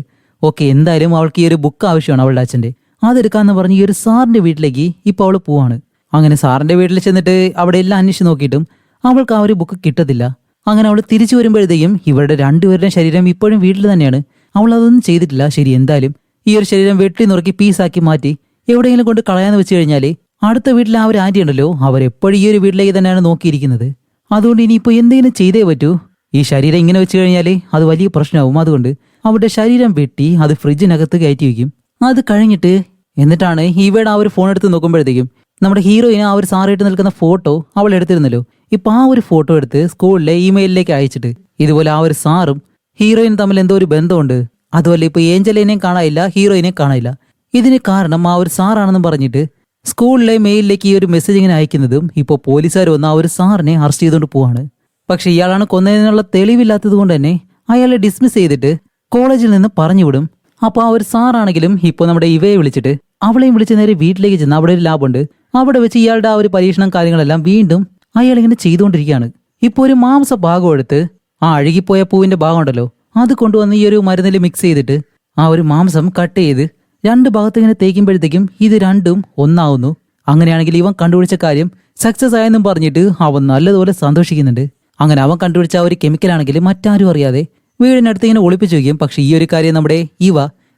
Speaker 1: ഓക്കെ, എന്തായാലും അവൾക്ക് ഈ ഒരു ബുക്ക് ആവശ്യമാണ് അവളുടെ അച്ഛൻ്റെ, അതെടുക്കാന്ന് പറഞ്ഞ് ഈ ഒരു സാറിന്റെ വീട്ടിലേക്ക് ഇപ്പോൾ അവൾ പോവാണ്. അങ്ങനെ സാറിന്റെ വീട്ടിൽ ചെന്നിട്ട് അവിടെ എല്ലാം അന്വേഷിച്ച് നോക്കിയിട്ടും അവൾക്ക് ആ ഒരു ബുക്ക് കിട്ടത്തില്ല. അങ്ങനെ അവൾ തിരിച്ചു വരുമ്പോഴത്തേക്കും ഇവരുടെ രണ്ടുപേരുടെയും ശരീരം ഇപ്പോഴും വീട്ടിൽ തന്നെയാണ്. അവൾ അതൊന്നും ചെയ്തിട്ടില്ല. ശരി, എന്തായാലും ഈ ഒരു ശരീരം വെട്ടി നുറുക്കി പീസാക്കി മാറ്റി എവിടെയെങ്കിലും കൊണ്ട് കളയാന്ന് വെച്ച് കഴിഞ്ഞാൽ അടുത്ത വീട്ടിലെ ആ ഒരു ആന്റി ഉണ്ടല്ലോ അവരെപ്പോഴും ഈ ഒരു വീട്ടിലേക്ക് തന്നെയാണ് നോക്കിയിരിക്കുന്നത്. അതുകൊണ്ട് ഇനിയിപ്പോൾ എന്തെങ്കിലും ചെയ്തേ പറ്റൂ. ഈ ശരീരം ഇങ്ങനെ വെച്ച് കഴിഞ്ഞാൽ അത് വലിയ പ്രശ്നമാവും. അതുകൊണ്ട് അവരുടെ ശരീരം വെട്ടി അത് ഫ്രിഡ്ജിനകത്ത് കയറ്റി വയ്ക്കും. അത് കഴിഞ്ഞിട്ട് എന്നിട്ടാണ് ഇവയുടെ ആ ഒരു ഫോൺ എടുത്ത് നോക്കുമ്പോഴത്തേക്കും നമ്മുടെ ഹീറോയിന് ആ ഒരു സാറായിട്ട് നിൽക്കുന്ന ഫോട്ടോ അവൾ എടുത്തിരുന്നല്ലോ. ഇപ്പൊ ആ ഒരു ഫോട്ടോ എടുത്ത് സ്കൂളിലെ ഇമെയിലിലേക്ക് അയച്ചിട്ട് ഇതുപോലെ ആ ഒരു സാറും ഹീറോയിനും തമ്മിൽ എന്തോ ഒരു ബന്ധമുണ്ട്, അതുപോലെ ഇപ്പൊ ഏഞ്ചലിനെയും കാണാനില്ല, ഹീറോയിനെയും കാണാനില്ല. ഇതിന് കാരണം ആ ഒരു സാറാണെന്നും പറഞ്ഞിട്ട് സ്കൂളിലെ മെയിലിലേക്ക് ഈ ഒരു മെസ്സേജ് ഇങ്ങനെ അയക്കുന്നതും ഇപ്പോൾ പോലീസുകാർ വന്ന് ആ ഒരു സാറിനെ അറസ്റ്റ് ചെയ്തുകൊണ്ട് പോവാണ്. പക്ഷെ ഇയാളാണ് കൊന്നതിനുള്ള തെളിവില്ലാത്തത് കൊണ്ട് തന്നെ അയാളെ ഡിസ്മിസ് ചെയ്തിട്ട് കോളേജിൽ നിന്ന് പറഞ്ഞു വിടും. അപ്പോൾ ആ ഒരു സാറാണെങ്കിലും ഇപ്പോൾ നമ്മുടെ ഇവയെ വിളിച്ചിട്ട് അവളെയും വിളിച്ച് നേരെ വീട്ടിലേക്ക് ചെന്ന് അവിടെ ഒരു ലാബുണ്ട്, അവിടെ വെച്ച് ഇയാളുടെ ആ ഒരു പരീക്ഷണം കാര്യങ്ങളെല്ലാം വീണ്ടും അയാൾ ഇങ്ങനെ ചെയ്തുകൊണ്ടിരിക്കുകയാണ്. ഇപ്പോൾ ഒരു മാംസ ഭാഗം എടുത്ത് ആ അഴുകിപ്പോയ പൂവിന്റെ ഭാഗം ഉണ്ടല്ലോ അത് കൊണ്ടുവന്ന് ഈ ഒരു മരുന്നിൽ മിക്സ് ചെയ്തിട്ട് ആ ഒരു മാംസം കട്ട് ചെയ്ത് രണ്ട് ഭാഗത്ത് ഇങ്ങനെ തേക്കുമ്പോഴത്തേക്കും ഇത് രണ്ടും ഒന്നാവുന്നു. അങ്ങനെയാണെങ്കിൽ ഇവൻ കണ്ടുപിടിച്ച കാര്യം സക്സസ് ആയെന്നും പറഞ്ഞിട്ട് അവൻ നല്ലതുപോലെ സന്തോഷിക്കുന്നുണ്ട്. അങ്ങനെ അവൻ കണ്ടുപിടിച്ച ആ ഒരു കെമിക്കലാണെങ്കിൽ മറ്റാരും അറിയാതെ വീടിനടുത്ത് ഇങ്ങനെ ഒളിപ്പിച്ചു വയ്ക്കും. പക്ഷെ ഈ ഒരു കാര്യം നമ്മുടെ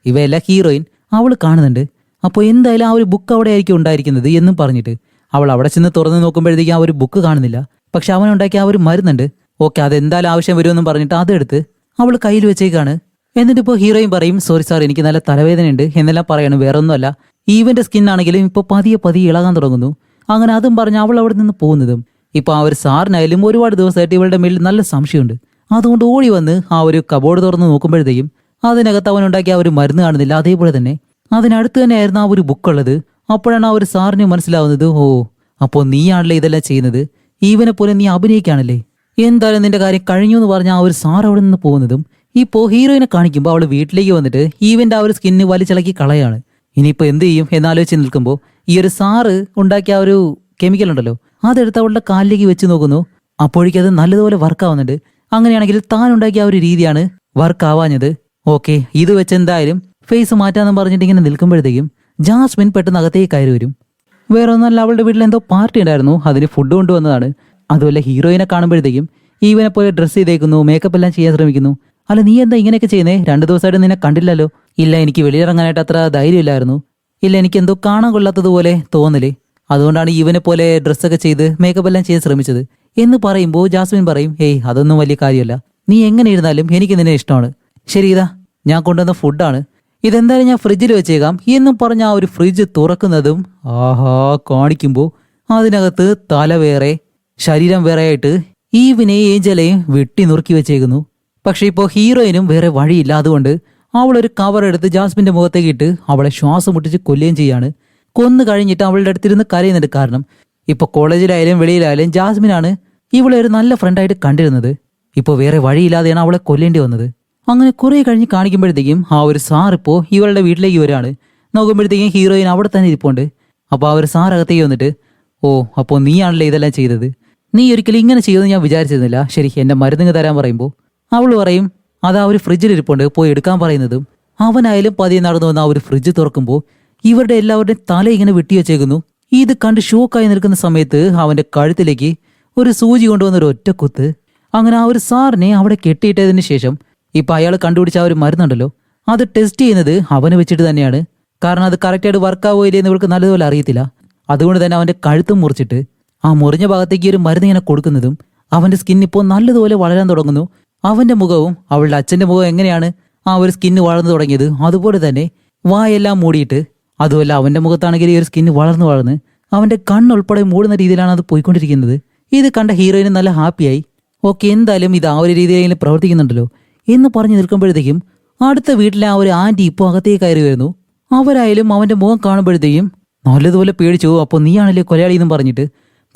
Speaker 1: ഇവയല്ല ഹീറോയിൻ അവൾ കാണുന്നുണ്ട്. അപ്പോൾ എന്തായാലും ആ ഒരു ബുക്ക് അവിടെ ആയിരിക്കും ഉണ്ടായിരിക്കുന്നത് എന്നും പറഞ്ഞിട്ട് അവൾ അവിടെ ചെന്ന് തുറന്ന് നോക്കുമ്പോഴത്തേക്കും ആ ഒരു ബുക്ക് കാണുന്നില്ല. പക്ഷെ അവനുണ്ടാക്കിയ ആ ഒരു മരുന്നുണ്ട്. ഓക്കെ, അതെന്തായാലും ആവശ്യം വരുമെന്നും പറഞ്ഞിട്ട് അതെടുത്ത് അവൾ കയ്യിൽ വെച്ചേക്കാണ്. എന്നിട്ട് ഇപ്പോൾ ഹീറോയിൻ പറയും സോറി സാർ എനിക്ക് നല്ല തലവേദനയുണ്ട് എന്നെല്ലാം പറയണം, വേറെ ഒന്നുമല്ല. ഈവന്റെ സ്കിന്നാണെങ്കിലും ഇപ്പോൾ പതിയെ പതിയെ ഇളകാൻ തുടങ്ങുന്നു. അങ്ങനെ അതും പറഞ്ഞ് അവൾ അവിടെ നിന്ന് പോകുന്നതും ഇപ്പോൾ ആ ഒരു സാറിനായാലും ഒരുപാട് ദിവസമായിട്ട് ഇവളുടെ മേലിൽ നല്ല സംശയമുണ്ട്. അതുകൊണ്ട് ഓടി വന്ന് ആ ഒരു കബോർഡ് തുറന്ന് നോക്കുമ്പോഴത്തേക്കും അതിനകത്ത് അവനുണ്ടാക്കിയ ആ ഒരു മരുന്ന് കാണുന്നില്ല. അതേപോലെ തന്നെ അതിനടുത്ത് തന്നെയായിരുന്നു ആ ഒരു ബുക്കുള്ളത്. അപ്പോഴാണ് ആ ഒരു സാറിന് മനസ്സിലാവുന്നത്, ഓ അപ്പോൾ നീയാണല്ലേ ഇതെല്ലാം ചെയ്യുന്നത്, ഈവനെ പോലെ നീ അഭിനയിക്കാണല്ലേ, എന്തായാലും നിന്റെ കാര്യം കഴിഞ്ഞു എന്ന് പറഞ്ഞ ആ ഒരു സാർ അവിടെ നിന്ന് പോകുന്നതും ഇപ്പോൾ ഹീറോയിനെ കാണിക്കുമ്പോൾ അവൾ വീട്ടിലേക്ക് വന്നിട്ട് ഈവന്റെ ആ ഒരു സ്കിന്ന് വലിച്ചിളക്കി കളയാണ്. ഇനിയിപ്പോൾ എന്ത് ചെയ്യും എന്നാലോചിച്ച് നിൽക്കുമ്പോൾ ഈ ഒരു സാറ് ഉണ്ടാക്കിയ ആ ഒരു കെമിക്കൽ ഉണ്ടല്ലോ അതെടുത്ത് അവളുടെ കാലിലേക്ക് വെച്ച് നോക്കുന്നു. അപ്പോഴേക്കും അത് നല്ലതുപോലെ വർക്ക് ആവുന്നുണ്ട്. അങ്ങനെയാണെങ്കിൽ താൻ ഉണ്ടാക്കിയ ആ ഒരു രീതിയാണ് വർക്ക് ആവാഞ്ഞത്. ഓക്കെ, ഇത് വെച്ച് എന്തായാലും ഫേസ് മാറ്റാന്ന് പറഞ്ഞിട്ട് ഇങ്ങനെ നിൽക്കുമ്പോഴത്തേക്കും ജാസ്മിൻ പെട്ടെന്ന് അകത്തേക്ക് കയറി വരും. വേറെ ഒന്നല്ല, അവളുടെ വീട്ടിൽ എന്തോ പാർട്ടി ഉണ്ടായിരുന്നു, അതിന് ഫുഡ് കൊണ്ടുവന്നതാണ്. അതുപോലെ ഹീറോയിനെ കാണുമ്പോഴത്തേക്കും ഈവനെ പോലെ ഡ്രസ്സ് ചെയ്തേക്കുന്നു, മേക്കപ്പ് എല്ലാം ചെയ്യാൻ ശ്രമിക്കുന്നു. അല്ല നീ എന്താ ഇങ്ങനെയൊക്കെ ചെയ്യുന്നേ, 2 ദിവസമായിട്ട് നിന്നെ കണ്ടില്ലല്ലോ. ഇല്ല, എനിക്ക് വെളിയിറങ്ങാനായിട്ട് അത്ര ധൈര്യമില്ലായിരുന്നു. ഇല്ല, എനിക്ക് എന്തോ കാണാൻ കൊള്ളാത്തതുപോലെ തോന്നല്, അതുകൊണ്ടാണ് ഈവനെ പോലെ ഡ്രസ്സൊക്കെ ചെയ്ത് മേക്കപ്പ് എല്ലാം ചെയ്യാൻ ശ്രമിച്ചത് എന്ന് പറയുമ്പോൾ ജാസ്മിൻ പറയും, ഏയ് അതൊന്നും വലിയ കാര്യമല്ല, നീ എങ്ങനെ ഇരുന്നാലും എനിക്ക് നിന്നെ ഇഷ്ടമാണ്. ശരി, ഇതാ ഞാൻ കൊണ്ടുവന്ന ഫുഡാണ്, ഇതെന്തായാലും ഞാൻ ഫ്രിഡ്ജിൽ വെച്ചേക്കാം എന്നും പറഞ്ഞ ആ ഒരു ഫ്രിഡ്ജ് തുറക്കുന്നതും ആഹാ കാണിക്കുമ്പോൾ അതിനകത്ത് തല വേറെ ശരീരം വേറെ ആയിട്ട് ഈവിനെയും ഏഞ്ചലെയും വെട്ടി നുറുക്കി വെച്ചേക്കുന്നു. പക്ഷെ ഇപ്പോൾ ഹീറോയിനും വേറെ വഴിയില്ല. അതുകൊണ്ട് അവളൊരു കവർ എടുത്ത് ജാസ്മിന്റെ മുഖത്തേക്ക് ഇട്ട് അവളെ ശ്വാസം മുട്ടിച്ച് കൊല്ലുകയും ചെയ്യാണ്. കൊന്നു കഴിഞ്ഞിട്ട് അവളുടെ അടുത്തിരുന്ന് കരയുന്നുണ്ട്. കാരണം ഇപ്പോൾ കോളേജിലായാലും വെളിയിലായാലും ജാസ്മിനാണ് ഇവളെ ഒരു നല്ല ഫ്രണ്ടായിട്ട് കണ്ടിരുന്നത്. ഇപ്പോൾ വേറെ വഴിയില്ലാതെയാണ് അവളെ കൊല്ലേണ്ടി വന്നത്. അങ്ങനെ കുറെ കഴിഞ്ഞ് കാണിക്കുമ്പോഴത്തേക്കും ആ ഒരു സാർ ഇപ്പോൾ ഇവളുടെ വീട്ടിലേക്ക് വരികയാണ്. നോക്കുമ്പോഴത്തേക്കും ഹീറോയിൻ അവിടെ തന്നെ ഇരിപ്പുണ്ട്. അപ്പോൾ ആ ഒരു സാർ അകത്തേക്ക് വന്നിട്ട്, ഓ അപ്പോൾ നീയാണല്ലേ ഇതെല്ലാം ചെയ്തത്, നീ ഒരിക്കലും ഇങ്ങനെ ചെയ്യുമെന്ന് ഞാൻ വിചാരിച്ചിരുന്നില്ല. ശരി, എൻ്റെ മരുന്നിങ്ങ് തരാൻ പറയുമ്പോൾ അവൾ പറയും അത് ആ ഒരു ഫ്രിഡ്ജിൽ ഇരിപ്പുണ്ട്, പോയി എടുക്കാൻ പറയുന്നതും അവനായാലും പതിയെ നടന്നു വന്ന ആ ഒരു ഫ്രിഡ്ജ് തുറക്കുമ്പോൾ ഇവരുടെ എല്ലാവരുടെയും തല ഇങ്ങനെ വെട്ടി വെച്ചേക്കുന്നു. ഇത് കണ്ട് ഷോക്കായി നിൽക്കുന്ന സമയത്ത് അവന്റെ കഴുത്തിലേക്ക് ഒരു സൂചി കൊണ്ടുവന്ന ഒരു ഒറ്റക്കുത്ത്. അങ്ങനെ ആ ഒരു സാറിനെ അവിടെ കെട്ടിയിട്ടതിന് ശേഷം ഇപ്പൊ അയാൾ കണ്ടുപിടിച്ച ആ ഒരു മരുന്നുണ്ടല്ലോ അത് ടെസ്റ്റ് ചെയ്യുന്നത് അവനെ വെച്ചിട്ട് തന്നെയാണ്. കാരണം അത് കറക്റ്റായിട്ട് വർക്കാവോ ഇല്ലേ എന്ന് ഇവർക്ക് നല്ലതുപോലെ അറിയത്തില്ല. അതുകൊണ്ട് തന്നെ അവന്റെ കഴുത്തും മുറിച്ചിട്ട് ആ മുറിഞ്ഞ ഭാഗത്തേക്ക് ഒരു മരുന്ന് ഇങ്ങനെ കൊടുക്കുന്നതും അവന്റെ സ്കിൻ ഇപ്പോൾ നല്ലതുപോലെ വളരാൻ തുടങ്ങുന്നു. അവന്റെ മുഖവും അവളുടെ അച്ഛന്റെ മുഖവും എങ്ങനെയാണ് ആ ഒരു സ്കിന്ന് വളർന്നു തുടങ്ങിയത് അതുപോലെ തന്നെ വായെല്ലാം മൂടിയിട്ട്, അതുമല്ല അവന്റെ മുഖത്താണെങ്കിൽ ഈ ഒരു സ്കിന്ന് വളർന്ന് അവന്റെ കണ്ണുൾപ്പെടെ മൂടുന്ന രീതിയിലാണ് അത് പോയിക്കൊണ്ടിരിക്കുന്നത്. ഇത് കണ്ട ഹീറോയിന് നല്ല ഹാപ്പിയായി. ഓക്കെ, എന്തായാലും ഇത് ആ ഒരു രീതിയിൽ പ്രവർത്തിക്കുന്നുണ്ടല്ലോ എന്ന് പറഞ്ഞു നിൽക്കുമ്പോഴത്തേക്കും അടുത്ത വീട്ടിലെ ആ ഒരു ആന്റി ഇപ്പോൾ അകത്തേക്ക് കയറി വരുന്നു. അവരായാലും അവന്റെ മുഖം കാണുമ്പോഴത്തേക്കും നല്ലതുപോലെ പേടിച്ചു. അപ്പോൾ നീയാണല്ലേ കൊലയാളി എന്നും പറഞ്ഞിട്ട്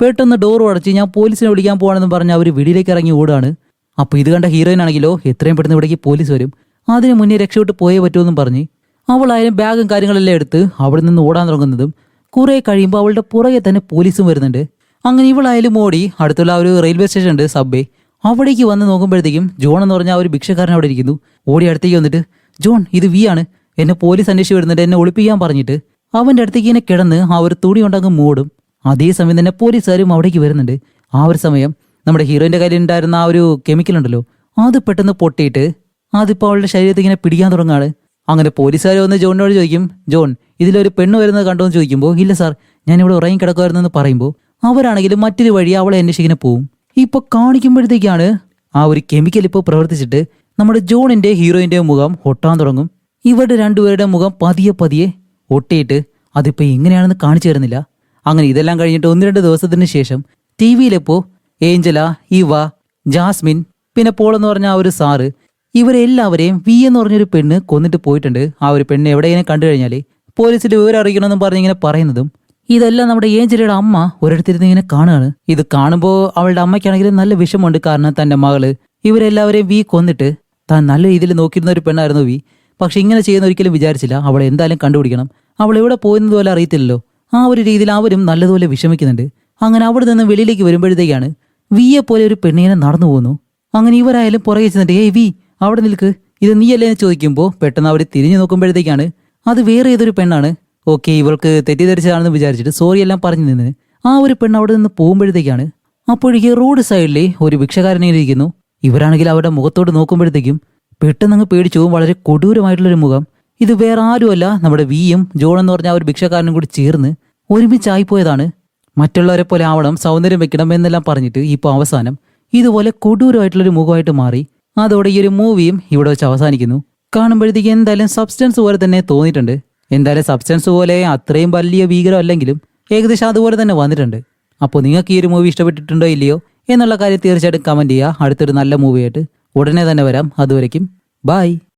Speaker 1: പെട്ടെന്ന് ഡോർ അടച്ച് ഞാൻ പോലീസിനെ വിളിക്കാൻ പോവാണെന്ന് പറഞ്ഞ് അവർ വീട്ടിലേക്ക് ഇറങ്ങി ഓടാണ്. അപ്പോൾ ഇത് കണ്ട ഹീറോയിൻ ആണെങ്കിലോ എത്രയും പെട്ടെന്ന് ഇവിടേക്ക് പോലീസ് വരും, അതിന് മുന്നേ രക്ഷപ്പെട്ട് പോയേ പറ്റുമെന്നും പറഞ്ഞ് അവളായാലും ബാഗും കാര്യങ്ങളെല്ലാം എടുത്ത് അവിടെ നിന്ന് ഓടാൻ തുടങ്ങുന്നതും കുറെ കഴിയുമ്പോൾ അവളുടെ പുറകെ തന്നെ പോലീസും വരുന്നുണ്ട്. അങ്ങനെ ഇവളായാലും ഓടി അടുത്തുള്ള ഒരു റെയിൽവേ സ്റ്റേഷൻ ഉണ്ട്, സബ്വേ, അവിടേക്ക് വന്ന് നോക്കുമ്പോഴത്തേക്കും ജോൺ എന്ന് പറഞ്ഞ ആ ഒരു ഭിക്ഷക്കാരൻ അവിടെ ഇരിക്കുന്നു. ഓടി അടുത്തേക്ക് വന്നിട്ട്, ജോൺ ഇത് വി ആണ്, എന്നെ പോലീസ് അന്വേഷിച്ച് വരുന്നുണ്ട്, എന്നെ ഒളിപ്പിക്കാൻ പറഞ്ഞിട്ട് അവന്റെ അടുത്തേക്ക് ഇങ്ങനെ കിടന്ന് ആ ഒരു തുണി കൊണ്ടങ്ങ് മൂടും. അതേസമയം തന്നെ പോലീസുകാരും അവിടേക്ക് വരുന്നുണ്ട്. ആ ഒരു സമയം നമ്മുടെ ഹീറോയിന്റെ കയ്യിൽ ഉണ്ടായിരുന്ന ആ ഒരു കെമിക്കൽ ഉണ്ടല്ലോ അത് പെട്ടെന്ന് പൊട്ടിയിട്ട് അതിപ്പോൾ അവളുടെ ശരീരത്തിൽ ഇങ്ങനെ പിടിക്കാൻ തുടങ്ങാണ്. അങ്ങനെ പോലീസുകാർ വന്ന് ജോണിനോട് ചോദിക്കും, ജോൺ ഇതിലൊരു പെണ്ണ് വരുന്നത് കണ്ടോ എന്ന് ചോദിക്കുമ്പോൾ ഇല്ല സാർ, ഞാനിവിടെ ഉറങ്ങി കിടക്കുമായിരുന്നെന്ന് പറയുമ്പോൾ അവരാണെങ്കിലും മറ്റൊരു വഴി അവളെ അന്വേഷിങ്ങനെ പോവും. ഇപ്പൊ കാണിക്കുമ്പോഴത്തേക്കാണ് ആ ഒരു കെമിക്കൽ ഇപ്പോൾ പ്രവർത്തിച്ചിട്ട് നമ്മുടെ ജോണിന്റെ ഹീറോയിന്റെ മുഖം ഒട്ടാൻ തുടങ്ങും. ഇവരുടെ രണ്ടുപേരുടെ മുഖം പതിയെ ഒട്ടിയിട്ട് അതിപ്പോ എങ്ങനെയാണെന്ന് കാണിച്ചു തരുന്നില്ല. അങ്ങനെ ഇതെല്ലാം കഴിഞ്ഞിട്ട് 1-2 ദിവസത്തിന് ശേഷം ടി വിയിലെപ്പോ ഏഞ്ചല, ഇവ, ജാസ്മിൻ, പിന്നെ പോൾ എന്ന് പറഞ്ഞ ആ ഒരു സാറ് ഇവരെല്ലാവരെയും വി എന്ന് പറഞ്ഞൊരു പെണ്ണ് കൊന്നിട്ട് പോയിട്ടുണ്ട്. ആ ഒരു പെണ്ണ് എവിടെയെങ്കിലും കണ്ടു കഴിഞ്ഞാല് പോലീസിൽ വിവരം അറിയിക്കണമെന്നും പറഞ്ഞ് ഇങ്ങനെ പറയുന്നതും ഇതെല്ലാം നമ്മുടെ ഏഞ്ചലയുടെ അമ്മ ഒരിടത്തിരുന്ന് ഇങ്ങനെ കാണുകയാണ്. ഇത് കാണുമ്പോൾ അവളുടെ അമ്മയ്ക്കാണെങ്കിൽ നല്ല വിഷമമുണ്ട്. കാരണം തന്റെ മകള് ഇവരെല്ലാവരെയും വി കൊന്നിട്ട് താൻ നല്ല രീതിയിൽ നോക്കിയിരുന്ന ഒരു പെണ്ണായിരുന്നു വി. പക്ഷെ ഇങ്ങനെ ചെയ്യുന്ന ഒരിക്കലും വിചാരിച്ചില്ല. അവളെ എന്തായാലും കണ്ടുപിടിക്കണം, അവൾ എവിടെ പോയെന്നത് പോലെ അറിയത്തില്ലല്ലോ. ആ ഒരു രീതിയിൽ അവരും നല്ലതുപോലെ വിഷമിക്കുന്നുണ്ട്. അങ്ങനെ അവിടെ നിന്ന് വെളിയിലേക്ക് വരുമ്പോഴത്തേക്കാണ് വിയെ പോലെ ഒരു പെണ്ണിനെ നടന്നു പോകുന്നു. അങ്ങനെ ഇവരായാലും പുറകെ ചെന്നിട്ട് ഏയ് വി അവിടെ നിൽക്ക്, ഇത് നീയല്ലേ എന്ന് ചോദിക്കുമ്പോൾ പെട്ടെന്ന് അവർ തിരിഞ്ഞു നോക്കുമ്പോഴത്തേക്കാണ് അത് വേറെ ഏതൊരു പെണ്ണാണ്. ഓക്കെ, ഇവൾക്ക് തെറ്റിദ്ധരിച്ചതാണെന്ന് വിചാരിച്ചിട്ട് സോറി എല്ലാം പറഞ്ഞു നിന്ന് ആ ഒരു പെണ്ണ് അവിടെ നിന്ന് പോകുമ്പോഴത്തേക്കാണ് അപ്പോഴേക്ക് റോഡ് സൈഡിലെ ഒരു ഭിക്ഷക്കാരനെ ഇരിക്കുന്നു. ഇവരാണെങ്കിൽ അവരുടെ മുഖത്തോട് നോക്കുമ്പോഴത്തേക്കും പെട്ടെന്ന് അങ്ങ് പേടിച്ചു. വളരെ കൊടൂരമായിട്ടുള്ളൊരു മുഖം. ഇത് വേറെ ആരുമല്ല, നമ്മുടെ വിയും ജോൺ എന്ന് പറഞ്ഞ ആ ഒരു ഭിക്ഷക്കാരനും കൂടി ചേർന്ന് ഒരുമിച്ചായിപ്പോയതാണ്. മറ്റുള്ളവരെ പോലെ ആവണം, സൗന്ദര്യം വെക്കണം എന്നെല്ലാം പറഞ്ഞിട്ട് ഇപ്പോൾ അവസാനം ഇതുപോലെ കൊടൂരമായിട്ടുള്ളൊരു മുഖമായിട്ട് മാറി. അതോടെ ഈ ഒരു മൂവിയും ഇവിടെ വെച്ച് അവസാനിക്കുന്നു. കാണുമ്പോഴത്തേക്ക് എന്തായാലും സബ്സ്റ്റൻസ് പോലെ തന്നെ തോന്നിയിട്ടുണ്ട്. എന്തായാലും സബ്സ്റ്റൻസ് പോലെ അത്രയും വലിയ ഭീകരം അല്ലെങ്കിലും ഏകദേശം അതുപോലെ തന്നെ വന്നിട്ടുണ്ട്. അപ്പോൾ നിങ്ങൾക്ക് ഈ ഒരു മൂവി ഇഷ്ടപ്പെട്ടിട്ടുണ്ടോ ഇല്ലയോ എന്നുള്ള കാര്യം തീർച്ചയായിട്ടും കമന്റ് ചെയ്യുക. അടുത്തൊരു നല്ല മൂവിയായിട്ട് ഉടനെ തന്നെ വരാം. അതുവരയ്ക്കും ബൈ.